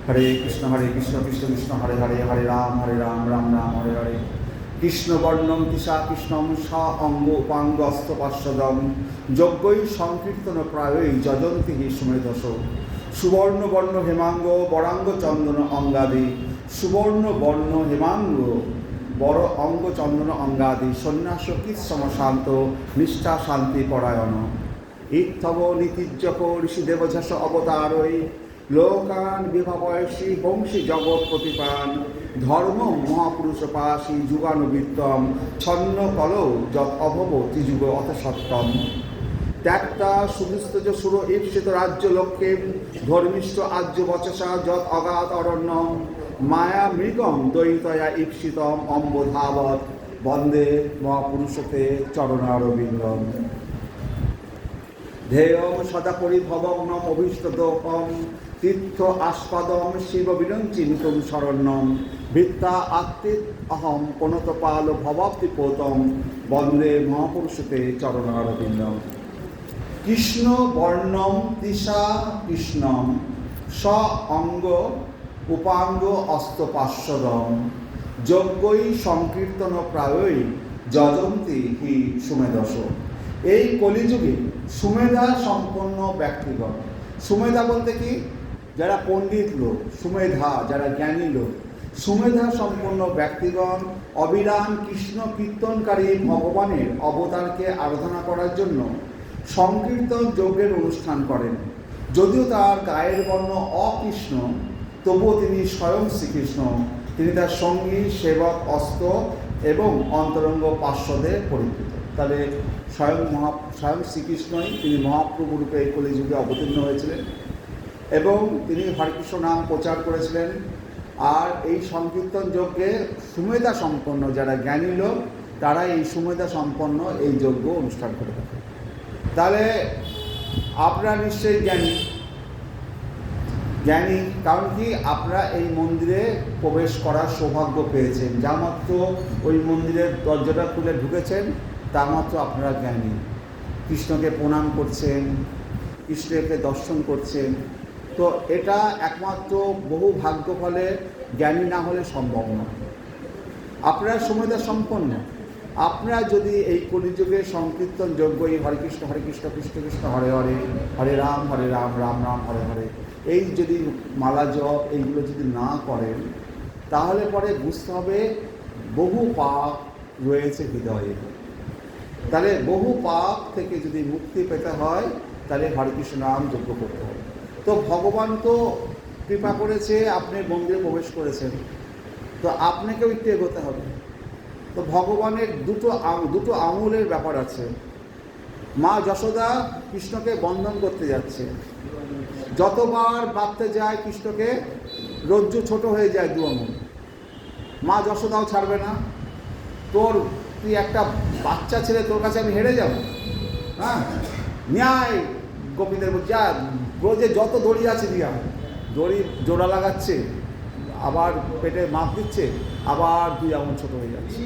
হরে কৃষ্ণ কৃষ্ণ কৃষ্ণ হরে হরে, হরে রাম রাম রাম হরে হরে। কৃষ্ণ বর্ণম দিশা কৃষ্ণম সা অঙ্গ উপাঙ্গ অস্তপার্শ্বদম যজ্ঞই সংকীর্তন প্রায়ই যজন্তি হি সুমেধস। সুবর্ণ বর্ণ হেমাঙ্গ বরাঙ্গ চন্দন অঙ্গাদি, সুবর্ণ বর্ণ হেমাঙ্গ বড় অঙ্গ চন্দন অঙ্গাদি, সন্ন্যাস কৃৎসম শান্ত নিষ্ঠা শান্তি পরায়ণ। ইত্থব নীতিজ্জক ঋষি দেবঝাস অবতারই লোকান বিভাবয়সী বংশী জগৎ প্রতিপান, ধর্ম মহাপুরুষ পাশী যুগানুবৃত্তম ছন্ন কল যত অভব ত্রিযুগ অত সত্যম। ত্যাক্তা সুবিস্তজ সুর ঈপ্সিত রাজ্য লক্ষ্যে ধর্মিষ্ঠ আজ্য বচসা যত অগাধ অরণ্য, মায়া মৃগম দয়িতয়া ঈপ্সিতম অম্বধাবৎ বন্দে মহাপুরুষতে চরণারবিন্দম। ধ্যেয়ম সদা পরিভবগ্নম অভীষ্টদোপম তীর্থ আস্পাদম শিব বিরঞ্চিনিতম শরণ্যম, বৃত্তা আত্মিত অহম পনতপাল ভবাপ্তি পোতম বন্দে মহাপুরুষতে চরণারবিন্দম। কৃষ্ণ বর্ণম দিশা কৃষ্ণম স অঙ্গ উপাঙ্গ অস্তপার্শ্বদম যজ্ঞই সংকীর্তন প্রায়ই যজন্তি হি সুমেধস। এই কলিযুগে সুমেধা সম্পন্ন ব্যক্তিগণ, সুমেধা বলতে কি, যারা পণ্ডিত লোক, সুমেধা যারা জ্ঞানী লোক, সুমেধা সম্পন্ন ব্যক্তিগণ অবিরাম কৃষ্ণ কীর্তনকারী ভগবানের অবতারকে আরাধনা করার জন্য সংকীর্তন যজ্ঞের অনুষ্ঠান করেন। যদিও তার গায়ের বর্ণ অকৃষ্ণ, তবুও তিনি স্বয়ং শ্রীকৃষ্ণ। তিনি তার সঙ্গী সেবক অস্ত এবং অন্তরঙ্গ পার্শ্বদে পরিচিত। তাহলে স্বয়ং শ্রীকৃষ্ণই তিনি মহাপ্রভু রূপে এই কলিযুগে অবতীর্ণ হয়েছিলেন এবং তিনি হরিকৃষ্ণ নাম প্রচার করেছিলেন। আর এই সংকীর্তন যজ্ঞে সুমেধা সম্পন্ন যারা জ্ঞানী লোক, তারা এই সুমেধা সম্পন্ন এই যজ্ঞ অনুষ্ঠান করে থাকে। তাহলে আপনারা নিশ্চয়ই জ্ঞানী, কারণ কি আপনারা এই মন্দিরে প্রবেশ করার সৌভাগ্য পেয়েছেন। যা মাত্র ওই মন্দিরের দরজাটা খুলে ঢুকেছেন তা মাত্র আপনারা জ্ঞানী। কৃষ্ণকে প্রণাম করছেন, কৃষ্ণকে দর্শন করছেন। তো এটা একমাত্র বহু ভাগ্য ফলে, জ্ঞানী না হলে সম্ভব নয়। আপনারা সুমেধা সম্পন্ন। আপনারা যদি এই কলিযুগে সংকীর্তন যজ্ঞই হরে কৃষ্ণ কৃষ্ণ কৃষ্ণ হরে হরে, হরে রাম রাম রাম হরে হরে, এই যদি মালা জপ এইগুলো যদি না করেন, তাহলে পরে বুঝতে হবে বহু পাপ রয়েছে হৃদয়ে। তাহলে বহু পাপ থেকে যদি মুক্তি পেতে হয়, তাহলে হরে কৃষ্ণ নাম যজ্ঞ করতে হবে। তো ভগবান তো কৃপা করেছে, আপনি মন্দিরে প্রবেশ করেছেন, তো আপনাকেও একটু এগোতে হবে। তো ভগবানের দুটো আঙুলের ব্যাপার আছে। মা যশোদা কৃষ্ণকে বন্ধন করতে যাচ্ছে, যতবার বাঁধতে যায় কৃষ্ণকে রজ্জু ছোট হয়ে যায় 2 আঙুল। মা যশোদাও ছাড়বে না। তুই একটা বাচ্চা ছেলে, তোর কাছে আমি হেরে যাব? হ্যাঁ, ন্যায় গোপীদের যা রোজে যত দড়ি আছে দিয়া দড়ি জোড়া লাগাচ্ছে, আবার পেটে মাপ দিচ্ছে, আবার 2 আঙুল ছোট হয়ে যাচ্ছে।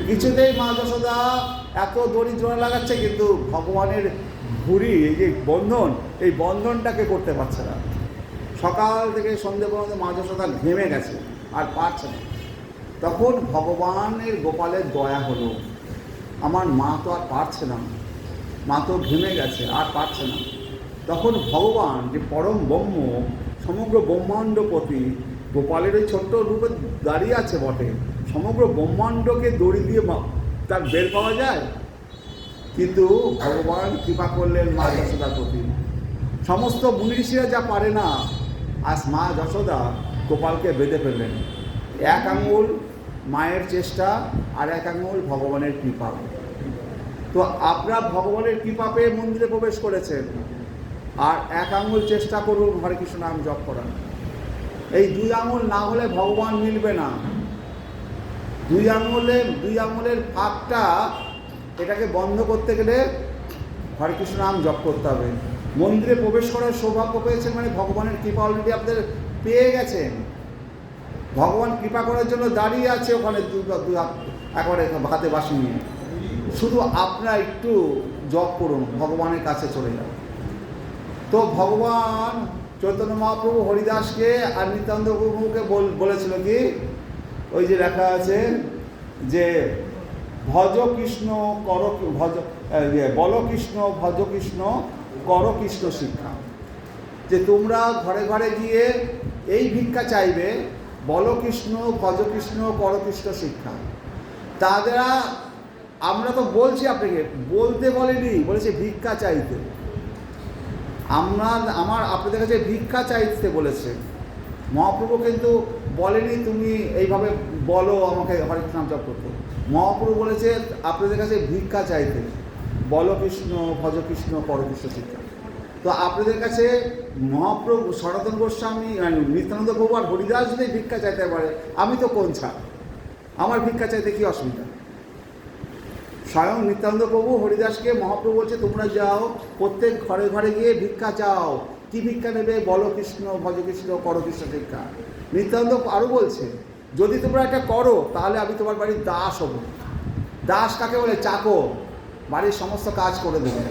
কিছুতেই মা যশোদা এত দড়ি জোড়া লাগাচ্ছে, কিন্তু ভগবানের ঘুড়ি এই যে বন্ধন, এই বন্ধনটাকে করতে পারছে না। সকাল থেকে সন্ধ্যে পর্যন্ত মা যশোদা ঘেমে গেছে, আর পারছে না। তখন ভগবানের গোপালের দয়া হলো, আমার মা তো আর পারছে না, মা তো ঘেমে গেছে, আর পারছে না। তখন ভগবান যে পরম ব্রহ্ম, সমগ্র ব্রহ্মাণ্ডপতি, গোপালের ওই ছোট্ট রূপে দাঁড়িয়ে আছে বটে, সমগ্র ব্রহ্মাণ্ডকে দড়ি দিয়ে তার বের পাওয়া যায়। কিন্তু ভগবান কৃপা করলেন মা যশোদার প্রতি। সমস্ত মুনি ঋষিরা যা পারে না, আজ মা যশোদা গোপালকে বেঁধে ফেললেন। 1 আঙুল মায়ের চেষ্টা, আর 1 আঙুল ভগবানের কৃপা। তো আপনারা ভগবানের কৃপা পেয়ে মন্দিরে প্রবেশ করেছেন, আর 1 আঙুল চেষ্টা করুন হরে কৃষ্ণ নাম জপ করার। এই 2 আঙুল না হলে ভগবান মিলবে না। 2 আঙুলের ফাঁকটা, এটাকে বন্ধ করতে গেলে হরে কৃষ্ণ নাম জপ করতে হবে। মন্দিরে প্রবেশ করার সৌভাগ্য পেয়েছেন মানে ভগবানের কৃপা অলরেডি আপনাদের পেয়ে গেছেন। ভগবান কৃপা করার জন্য দাঁড়িয়ে আছে ওখানে, একবারে হাতে বাঁশি নিয়ে। শুধু আপনারা একটু জপ করুন, ভগবানের কাছে চলে যান। তো ভগবান চৈতন্য মহাপ্রভু হরিদাসকে আর নিত্যানন্দ প্রভুকে বলেছিল কি, ওই যে লেখা আছে যে ভজ কৃষ্ণ কর ভজ বল কৃষ্ণ ভজ কৃষ্ণ কর কৃষ্ণ শিক্ষা, যে তোমরা ঘরে ঘরে গিয়ে এই ভিক্ষা চাইবে, বল কৃষ্ণ ভজ কৃষ্ণ কর কৃষ্ণ শিক্ষা। তারা আমরা তো বলছি আপনাকে, বলতে বলেনি, বলেছে ভিক্ষা চাইতে। আপনাদের কাছে ভিক্ষা চাইতে বলেছে। মহাপ্রভু কিন্তু বলেনি তুমি এইভাবে বলো আমাকে হরে কৃষ্ণ নাম জপ করতে। মহাপ্রভু বলেছে আপনাদের কাছে ভিক্ষা চাইতে, বল কৃষ্ণ ভজ কৃষ্ণ কর কৃষ্ণ শিক্ষা। তো আপনাদের কাছে মহাপ্রভু সনাতন গোস্বামী নিত্যানন্দ প্রভু আর হরিদাস যদি ভিক্ষা চাইতে পারে, আমি তো কোন ছাড়, আমার ভিক্ষা চাইতে কি অসুবিধা? স্বয়ং নিত্যানন্দ প্রভু হরিদাসকে মহাপ্রভু বলছে তোমরা যাও প্রত্যেক ঘরে ঘরে গিয়ে ভিক্ষা চাও। কি ভিক্ষা নেবে? বল কৃষ্ণ ভজ কৃষ্ণ কর কৃষ্ণ শিক্ষা। নিত্যানন্দ আরও বলছে যদি তোমরা এটা করো তাহলে আমি তোমার বাড়ির দাস হব। দাস কাকে বলে? চাকর। বাড়ির সমস্ত কাজ করে দেবে,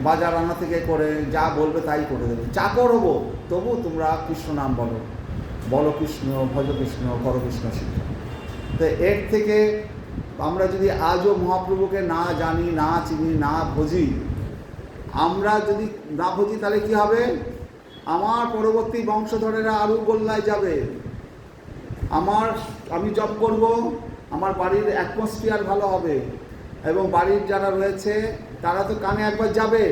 বাজার রান্না থেকে করে যা বলবে তাই করে দেবে, চাকর হবো। তবু তোমরা কৃষ্ণ নাম বলো, বল কৃষ্ণ ভজ কৃষ্ণ কর কৃষ্ণ শিক্ষা। তো এর থেকে আমরা যদি আজও মহাপ্রভুকে না জানি, না চিনি, না বুঝি, আমরা যদি না বুঝি তাহলে কি হবে? আমার পরবর্তী বংশধরেরা আরও গোল্লায় যাবে। আমি জব করব, আমার বাড়ির অ্যাটমসফিয়ার ভালো হবে, এবং বাড়ির যারা রয়েছে তারা তো কানে একবার যাবে।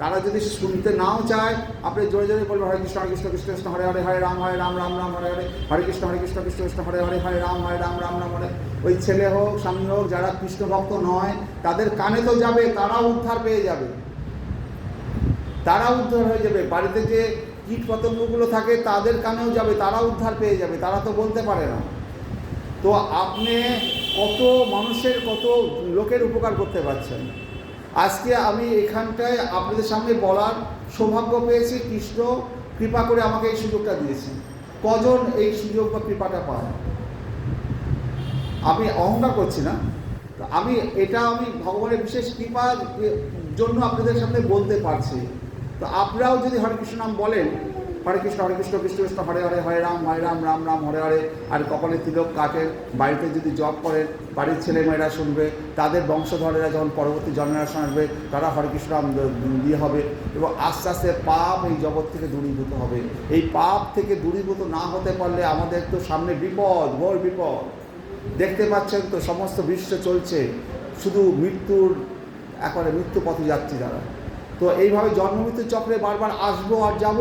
তারা যদি শুনতে নাও চায়, আপনি জোরে জোরে বলবেন হরে কৃষ্ণ কৃষ্ণ কৃষ্ণ হরে হরে, হরে রাম রাম রাম হরে হরে, হরে কৃষ্ণ কৃষ্ণ কৃষ্ণ হরে হরে, হরে রাম রাম হরে। ওই ছেলে হোক স্বামী হোক যারা কৃষ্ণ ভক্ত নয় তাদের কানে তো যাবে, তারাও উদ্ধার পেয়ে যাবে, তারা উদ্ধার হয়ে যাবে। বাড়িতে যে কীট পতঙ্গগুলো থাকে তাদের কানেও যাবে, তারা উদ্ধার পেয়ে যাবে, তারা তো বলতে পারে না। তো আপনি কত মানুষের, কত লোকের উপকার করতে পারছেন। আজকে আমি এখানটায় আপনাদের সামনে বলার সৌভাগ্য পেয়েছি, কৃষ্ণ কৃপা করে আমাকে এই সুযোগটা দিয়েছে। কজন এই সুযোগ বা কৃপাটা পায়? আমি অহংকার করছি না, আমি ভগবানের বিশেষ কৃপার জন্য আপনাদের সামনে বলতে পারছি। তো আপনারাও যদি হরে কৃষ্ণ নাম বলেন, হরে কৃষ্ণ কৃষ্ণ কৃষ্ণ হরে হরে, হরে রাম রাম রাম হরে হরে, আর কপালে তিলক কাটেন, বাড়িতে যদি জপ করেন, বাড়ির ছেলেমেয়েরা শুনবে, তাদের বংশধরেরা যখন পরবর্তী জেনারেশন আসবে তারা হরে কৃষ্ণ নাম দিয়ে হবে, এবং আস্তে আস্তে পাপ এই জগৎ থেকে দূরীভূত হবে। এই পাপ থেকে দূরীভূত না হতে পারলে আমাদের তো সামনে বিপদ, ঘোর বিপদ। দেখতে পাচ্ছেন তো সমস্ত বিশ্ব চলছে, শুধু একেবারে মৃত্যু পথে যাচ্ছি তারা। তো এইভাবে জন্মমৃত্যুর চক্রে বারবার আসবো আর যাব।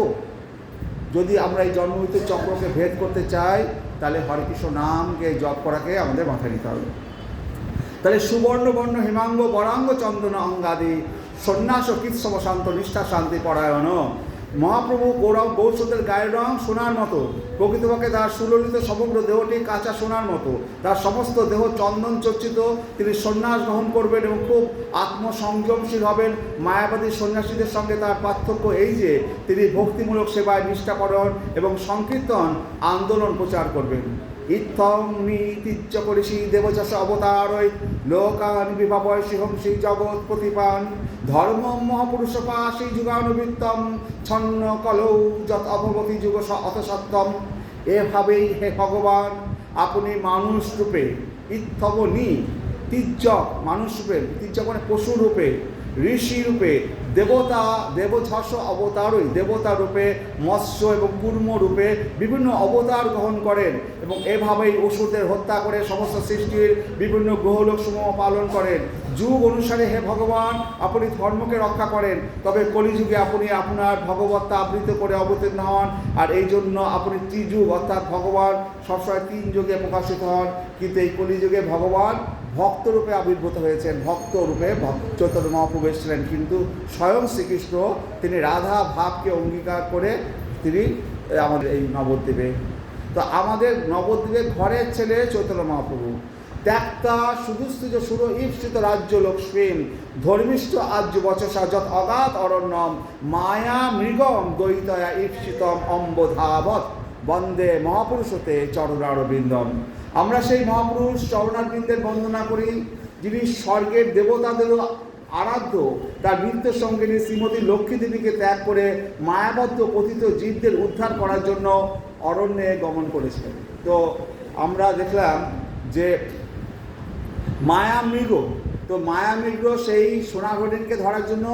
যদি আমরা এই জন্মমৃত্যুর চক্রকে ভেদ করতে চাই তাহলে হরে কৃষ্ণ নামকে জপ করাকে আমাদের মাথায় নিতে হবে। তাহলে সুবর্ণ বর্ণ হিমাঙ্গ বরাঙ্গ চন্দন অঙ্গাদি সন্ন্যাস কৃৎসব শান্ত নিষ্ঠা শান্তি পরায়ণ। মহাপ্রভু গৌরসুতের গায়ের রং সোনার মতো, প্রকৃতপক্ষে তার সুললিত সমগ্র দেহটি কাঁচা সোনার মতো। তার সমস্ত দেহ চন্দন চর্চিত। তিনি সন্ন্যাস গ্রহণ করবেন এবং খুব আত্মসংযমশীল হবেন। মায়াবাদী সন্ন্যাসীদের সঙ্গে তার পার্থক্য এই যে তিনি ভক্তিমূলক সেবায় নিষ্ঠাপরণ এবং সংকীর্তন আন্দোলন প্রচার করবেন। ইত্থং নীতিজ্য করিষি দেবচাষ অবতারৈ লোকান বিভাবয় শিহংসি জগৎ প্রতিপান ধর্ম মহাপুরুষ পাশি যুগানুবৃত্তম ছন্ন কলৌ যত অভবতী যুগ অত সত্যম। এভাবেই হে ভগবান আপনি মানুষ রূপে, ইত্থব নি তির্যক মানুষ রূপে, তির্যক মানে পশু রূপে, ঋষি রূপে, দেবতা দেবছস অবতারই দেবতা রূপে, মৎস্য এবং কুর্ম রূপে বিভিন্ন অবতার গ্রহণ করেন, এবং এভাবেই অসুরদের হত্যা করে সমস্ত সৃষ্টির বিভিন্ন গ্রহলোকসমূহ পালন করেন। যুগ অনুসারে হে ভগবান আপনি ধর্মকে রক্ষা করেন, তবে কলিযুগে আপনি আপনার ভগবত্তা আবৃত করে অবতীর্ণ হন। আর এই জন্য আপনি ত্রিযুগ অর্থাৎ ভগবান সবসময় 3 যুগে প্রকাশিত হন, কিন্তু এই কলিযুগে ভগবান ভক্ত রূপে আবির্ভূত হয়েছেন, ভক্ত রূপে চৈতন্য মহাপ্রভু এসেছিলেন। কিন্তু স্বয়ং শ্রীকৃষ্ণ তিনি রাধা ভাবকে অঙ্গীকার করে তিনি আমাদের এই নবদ্বীপে, তো আমাদের নবদ্বীপে ঘরের ছেলে চৈতন্য মহাপ্রভু। ত্যাক্তা সুদুস্থিত সুর ঈপ্সিত রাজ্য লক্ষ্মীম ধর্মিষ্ঠ আর্য বচসা যত অগাধ অরণ্যম মায়া মৃগম দ্বৈতয়া ঈপ্সিতম অম্বধাবৎ বন্দে মহাপুরুষতে চরণারবিন্দম। আমরা সেই মহাপুরুষ চরণারবিন্দের বন্দনা করি যিনি স্বর্গের দেবতাদেরও আরাধ্য তার মৃত্যুর সঙ্গে নিয়ে শ্রীমতী লক্ষ্মী দেবীকে ত্যাগ করে মায়াবদ্ধ পতিত জীবদের উদ্ধার করার জন্য অরণ্যে গমন করেছিলেন। তো আমরা দেখলাম যে মায়ামৃগ, তো মায়ামৃগ সেই সোনা হরিণকে ধরার জন্য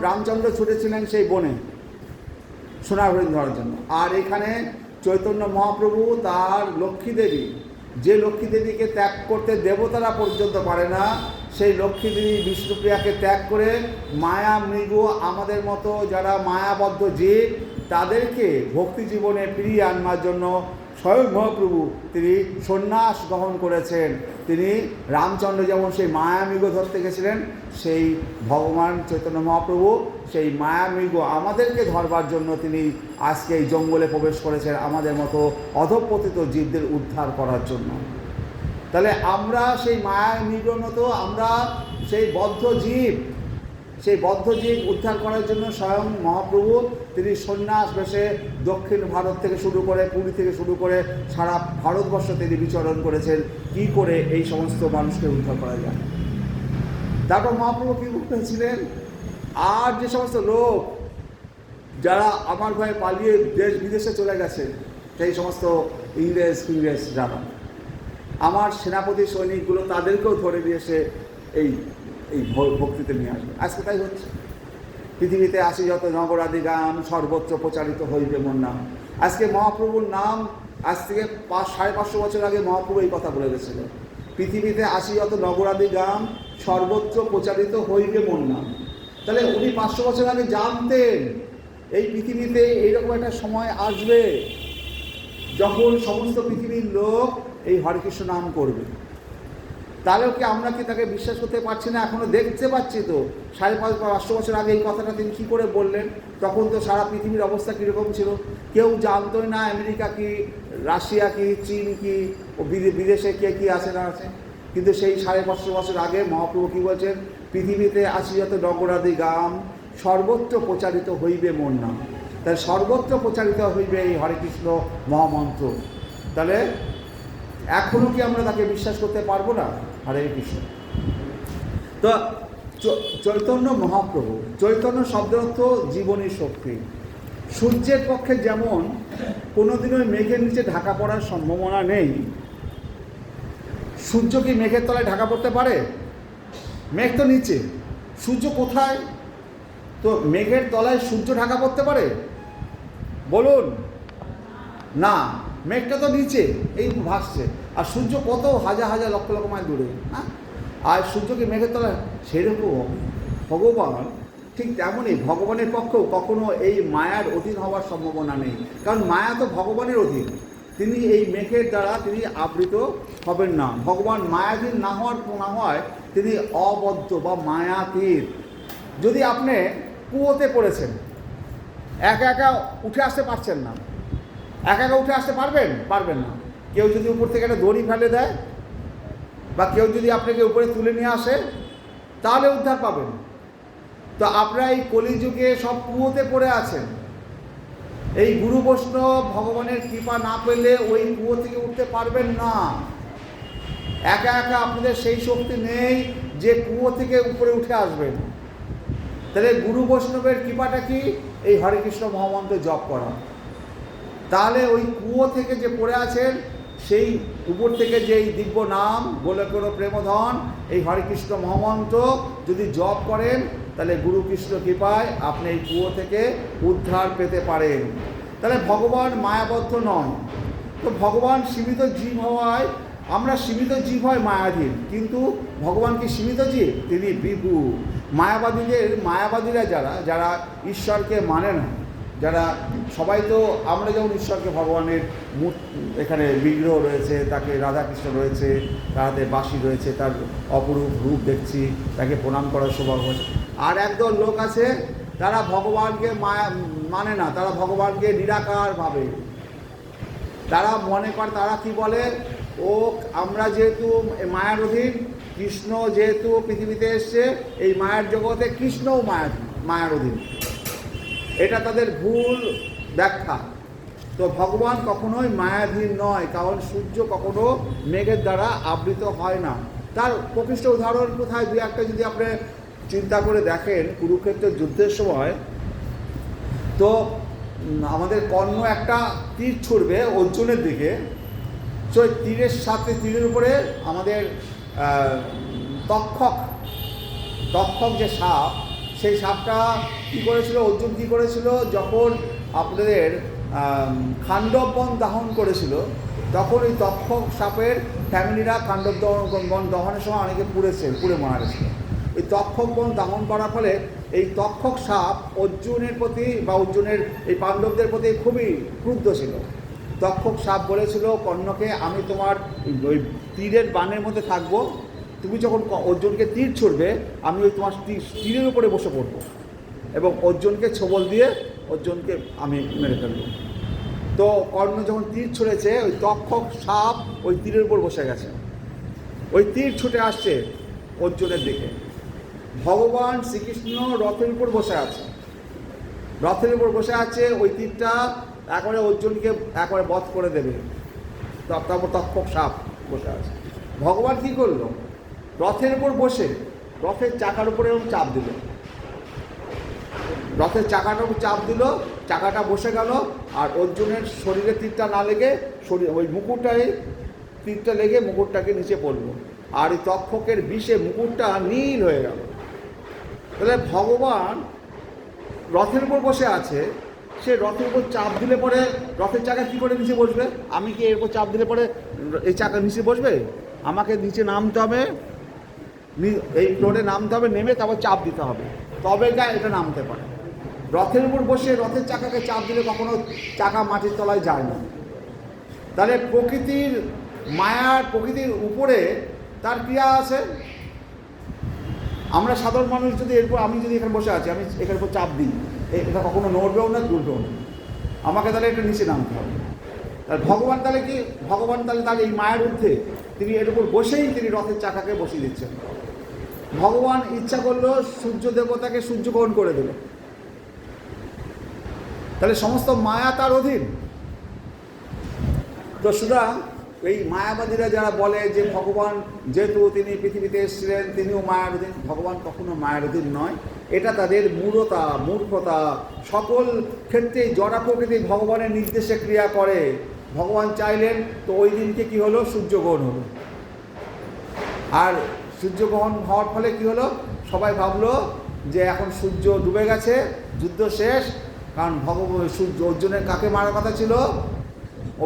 রামচন্দ্র ছুটেছিলেন সেই বনে সোনা হরিণ ধরার জন্য। আর এখানে চৈতন্য মহাপ্রভু তার লক্ষ্মী দেবী, যে লক্ষ্মী দেবীকে ত্যাগ করতে দেবতারা পর্যন্ত পারে না, সেই লক্ষ্মী দেবী বিষ্ণুপ্রিয়াকে ত্যাগ করে মায়া মৃগ আমাদের মতো যারা মায়াবদ্ধ জীব তাদেরকে ভক্তি জীবনে ফিরিয়ে আনবার জন্য স্বয়ং মহাপ্রভু তিনি সন্ন্যাস গ্রহণ করেছেন। তিনি রামচন্দ্র যেমন সেই মায়ামৃগ ধরতে গেছিলেন, সেই ভগবান চৈতন্য মহাপ্রভু সেই মায়ামৃগ আমাদেরকে ধরবার জন্য তিনি আজকে এই জঙ্গলে প্রবেশ করেছেন আমাদের মতো অধঃপতিত জীবদের উদ্ধার করার জন্য। তাহলে আমরা সেই মায়ামৃগের মতো আমরা সেই বদ্ধ জীব উদ্ধার করার জন্য স্বয়ং মহাপ্রভু তিনি সন্ন্যাস বেশে দক্ষিণ ভারত থেকে শুরু করে পুরী থেকে শুরু করে সারা ভারতবর্ষ তিনি বিচরণ করেছেন কী করে এই সমস্ত মানুষকে উদ্ধার করা যায়। তারপর মহাপ্রভু কী করেছিলেন, আর যে সমস্ত লোক যারা আমার ভয়ে পালিয়ে দেশ বিদেশে চলে গেছে, সেই সমস্ত ইংরেজ যারা আমার সেনাপতি সৈনিকগুলো তাদেরকেও ধরে নিয়ে এসে এই ভক্তিতে নিয়ে আসবে। আজকে তাই হচ্ছে। পৃথিবীতে আসি যত নগরাদি গান সর্বত্র প্রচারিত হইবে মোর নাম। আজকে মহাপ্রভুর নাম আজ থেকে 550 বছর আগে মহাপ্রভু এই কথা বলে গেছিল, পৃথিবীতে আসি যত নগরাদি গান সর্বত্র প্রচারিত হইবে মোর নাম। তাহলে উনি 500 বছর আগে জানতেন এই পৃথিবীতে এইরকম একটা সময় আসবে যখন সমস্ত পৃথিবীর লোক এই হরেকৃষ্ণ নাম করবে। তাহলেও কি আমরা কি তাকে বিশ্বাস করতে পারছি না? এখনও দেখতে পাচ্ছি তো 550 বছর আগে এই কথাটা তিনি কী করে বললেন। তখন তো সারা পৃথিবীর অবস্থা কীরকম ছিল কেউ জানতোই না, আমেরিকা কি, রাশিয়া কি, চীন কি, ও বিদেশে কে কী আছে না আছে। কিন্তু সেই 550 বছর আগে মহাপ্রভু কী বলছেন, পৃথিবীতে আসি যত নগরাদি গান সর্বত্র প্রচারিত হইবে মোর নাম। তাহলে সর্বত্র প্রচারিত হইবে এই হরে কৃষ্ণ মহামন্ত্র। তাহলে এখনও কি আমরা তাকে বিশ্বাস করতে পারবো না? হরে কৃষ্ণ। তো চৈতন্য মহাপ্রভু, চৈতন্য শব্দের অর্থ জীবনী শক্তি। সূর্যের পক্ষে যেমন কোনোদিনও মেঘের নিচে ঢাকা পড়ার সম্ভাবনা নেই, সূর্য কি মেঘের তলায় ঢাকা পড়তে পারে? মেঘ তো নিচে, সূর্য কোথায়? তো মেঘের তলায় সূর্য ঢাকা পড়তে পারে? বলুন না, মেঘটা তো নিচে এই ভাসছে, আর সূর্য কত হাজার হাজার লক্ষ লক্ষ মাইল দূরে। হ্যাঁ, আর সূর্যকে মেঘের তলায়, সেরকম ভগবান ঠিক তেমনই ভগবানের পক্ষেও কখনো এই মায়ার অধীন হওয়ার সম্ভাবনা নেই, কারণ মায়া তো ভগবানের অধীন। তিনি এই মেঘের দ্বারা তিনি আবৃত হবেন না। ভগবান মায়াধীন না হয় তিনি অবদ্ধ বা মায়াতীত। যদি আপনি কুয়োতে পড়েছেন, একা একা উঠে আসতে পারছেন না, একা একা উঠে আসতে পারবেন না। কেউ যদি উপর থেকে একটা দড়ি ফেলে দেয় বা কেউ যদি আপনাকে উপরে তুলে নিয়ে আসে তাহলে উদ্ধার পাবেন। তো আপনারা এই কলিযুগে সব কুয়োতে পড়ে আছেন। এই গুরু বৈষ্ণব ভগবানের কৃপা না পেলে ওই কুয়ো থেকে উঠতে পারবেন না। একা একা আপনাদের সেই শক্তি নেই যে কুয়ো থেকে উপরে উঠে আসবেন। তাহলে গুরু বৈষ্ণবের কৃপাটা কি? এই হরে কৃষ্ণ মহামন্ত্র জপ করা। তাহলে ওই কুয়ো থেকে যে পড়ে আছেন সেই উপর থেকে যেই দিব্য নাম বলে কোনো প্রেমধন এই হরে কৃষ্ণ মহামন্ত্র যদি জপ করেন, তাহলে গুরু কৃষ্ণ কৃপায় আপনি এই কুয়ো থেকে উদ্ধার পেতে পারেন। তাহলে ভগবান মায়াবদ্ধ নন। তো ভগবান সীমিত জীব হওয়ায় আমরা সীমিত জীব হয় মায়াধীন, কিন্তু ভগবান কি সীমিত জীব? তিনি বিভু। মায়াবাদীরা যারা ঈশ্বরকে মানে না, যারা সবাই তো আমরা যেমন ঈশ্বরকে ভগবানের এখানে বিগ্রহ রয়েছে, তাকে রাধাকৃষ্ণ রয়েছে, তার হাতে বাঁশি রয়েছে, তার অপরূপ রূপ দেখছি, তাকে প্রণাম করার সৌভাগ্য হচ্ছে। আর একদল লোক আছে তারা ভগবানকে মানে না, তারা ভগবানকে নিরাকার ভাবে। তারা মনে করে, তারা কি বলে, ও আমরা যেহেতু মায়ার অধীন, কৃষ্ণ যেহেতু পৃথিবীতে এসছে এই মায়ের জগতে, কৃষ্ণও মায়ার অধীন। এটা তাদের ভুল ব্যাখ্যা। তো ভগবান কখনোই মায়াধীন নয়, কারণ সূর্য কখনো মেঘের দ্বারা আবৃত হয় না। তার প্রকৃষ্ট উদাহরণ কোথায়? দু একটা যদি আপনি চিন্তা করে দেখেন কুরুক্ষেত্রের যুদ্ধের সময় তো আমাদের কর্ণ একটা তীর ছুড়বে অর্জুনের দিকে, তো তীরের সাথে তীরের উপরে আমাদের তক্ষক যে সাপ, সেই সাপটা কী করেছিল, অর্জুন কী করেছিল, যখন আপনাদের খাণ্ডব বন দহন করেছিল তখন ওই তক্ষক সাপের ফ্যামিলিরা খাণ্ডব বন দহনের সময় অনেকে পুড়ে মারা গেছিল। এই তক্ষক বন দহন করার ফলে এই তক্ষক সাপ অর্জুনের প্রতি বা অর্জুনের এই পাণ্ডবদের প্রতি খুবই ক্রুদ্ধ ছিল। তক্ষক সাপ বলেছিল কর্ণকে, আমি তোমার ওই তীরের বানের মধ্যে থাকবো, তুমি যখন অর্জুনকে তীর ছুড়বে আমি ওই তোমার তীরের উপরে বসে পড়বো এবং অর্জুনকে ছোবল দিয়ে অর্জুনকে আমি মেরে ফেলবো। তো কর্ণ যখন তীর ছুঁড়েছে, ওই তক্ষক সাপ ওই তীরের উপর বসে গেছে, ওই তীর ছুটে আসছে অর্জুনের দিকে। ভগবান শ্রীকৃষ্ণ রথের উপর বসে আছে, ওই তীরটা একবারে অর্জুনকে একবারে বধ করে দেবে। তারপর তক্ষক সাপ বসে আছে। ভগবান কী করলো, রথের উপর বসে রথের চাকার উপরে চাপ দিল, রথের চাকাটার উপর চাপ দিল, চাকাটা বসে গেল, আর অর্জুনের শরীরে তীরটা না লেগে ওই মুকুটটাই তীরটা লেগে মুকুটটাকে নিচে পড়ল, আর এই তক্ষকের বিষে মুকুটটা নীল হয়ে গেল। তাহলে ভগবান রথের উপর বসে আছে, সে রথের উপর চাপ দিলে পরে রথের চাকা কী করে নিচে বসবে? আমি কি এর উপর চাপ দিলে পরে এই চাকা নিচে বসবে? আমাকে নিচে নামতে হবে, এই ফ্লোরে নামতে হবে, নেমে তারপর চাপ দিতে হবে, তবে এটা নামতে পারে। রথের উপর বসে রথের চাকাকে চাপ দিলে কখনো চাকা মাটির তলায় যায় না। তাহলে প্রকৃতির মায়ার, প্রকৃতির উপরে তার ক্রিয়া আছে। আমরা সাধারণ মানুষ যদি এরপর, আমি যদি এখানে বসে আছি, আমি এখানের উপর চাপ দিই, এটা কখনো নড়বেও না, দুলবেও না, আমাকে তাহলে এটা নিচে নামতে হবে। তাহলে ভগবান তাহলে কি, ভগবান তাহলে এই মায়ের ঊর্ধ্বে তিনি এর উপর বসেই তিনি রথের চাকাকে বসিয়ে দিচ্ছেন। ভগবান ইচ্ছা করলো সূর্য দেবতাকে সূর্যগ্রহণ করে দিল, তাহলে সমস্ত মায়া তার অধীন। তো সুতরাং এই মায়াবাদীরা যারা বলে যে ভগবান যেহেতু তিনি পৃথিবীতে এসেছিলেন তিনিও মায়ার অধীন, ভগবান কখনো মায়ার অধীন নয়, এটা তাদের মূর্খতা। সকল ক্ষেত্রেই জড়া প্রকৃতি ভগবানের নির্দেশে ক্রিয়া করে। ভগবান চাইলেন তো ওই দিনকে কী হলো, সূর্যগ্রহণ হলো, আর সূর্যগ্রহণ হওয়ার ফলে কী হলো, সবাই ভাবলো যে এখন সূর্য ডুবে গেছে, যুদ্ধ শেষ। কারণ সূর্য অর্জুনের কাকে মারার কথা ছিল,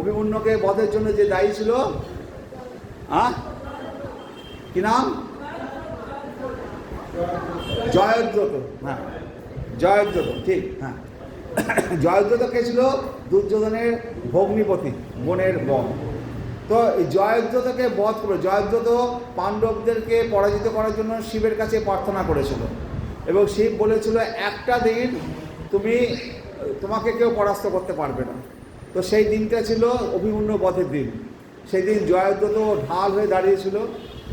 অভিমন্যুকে বধের জন্য যে দায়ী ছিল, কি নাম, জয়দ্রথ। হ্যাঁ, জয়দ্রথ, ঠিক, হ্যাঁ। জয়দ্রথ কে ছিল, দুর্যোধনের ভগ্নিপতি, বোনের বোন। তো এই জয়দ্রথকে বধ করে, জয়দ্রথ পাণ্ডবদেরকে পরাজিত করার জন্য শিবের কাছে প্রার্থনা করেছিল এবং শিব বলেছিল একটা দিন তোমাকে কেউ পরাস্ত করতে পারবে না। তো সেই দিনটা ছিল অভিমন্যু বধের দিন। সেই দিন জয়দ্রথ ঢাল হয়ে দাঁড়িয়েছিল,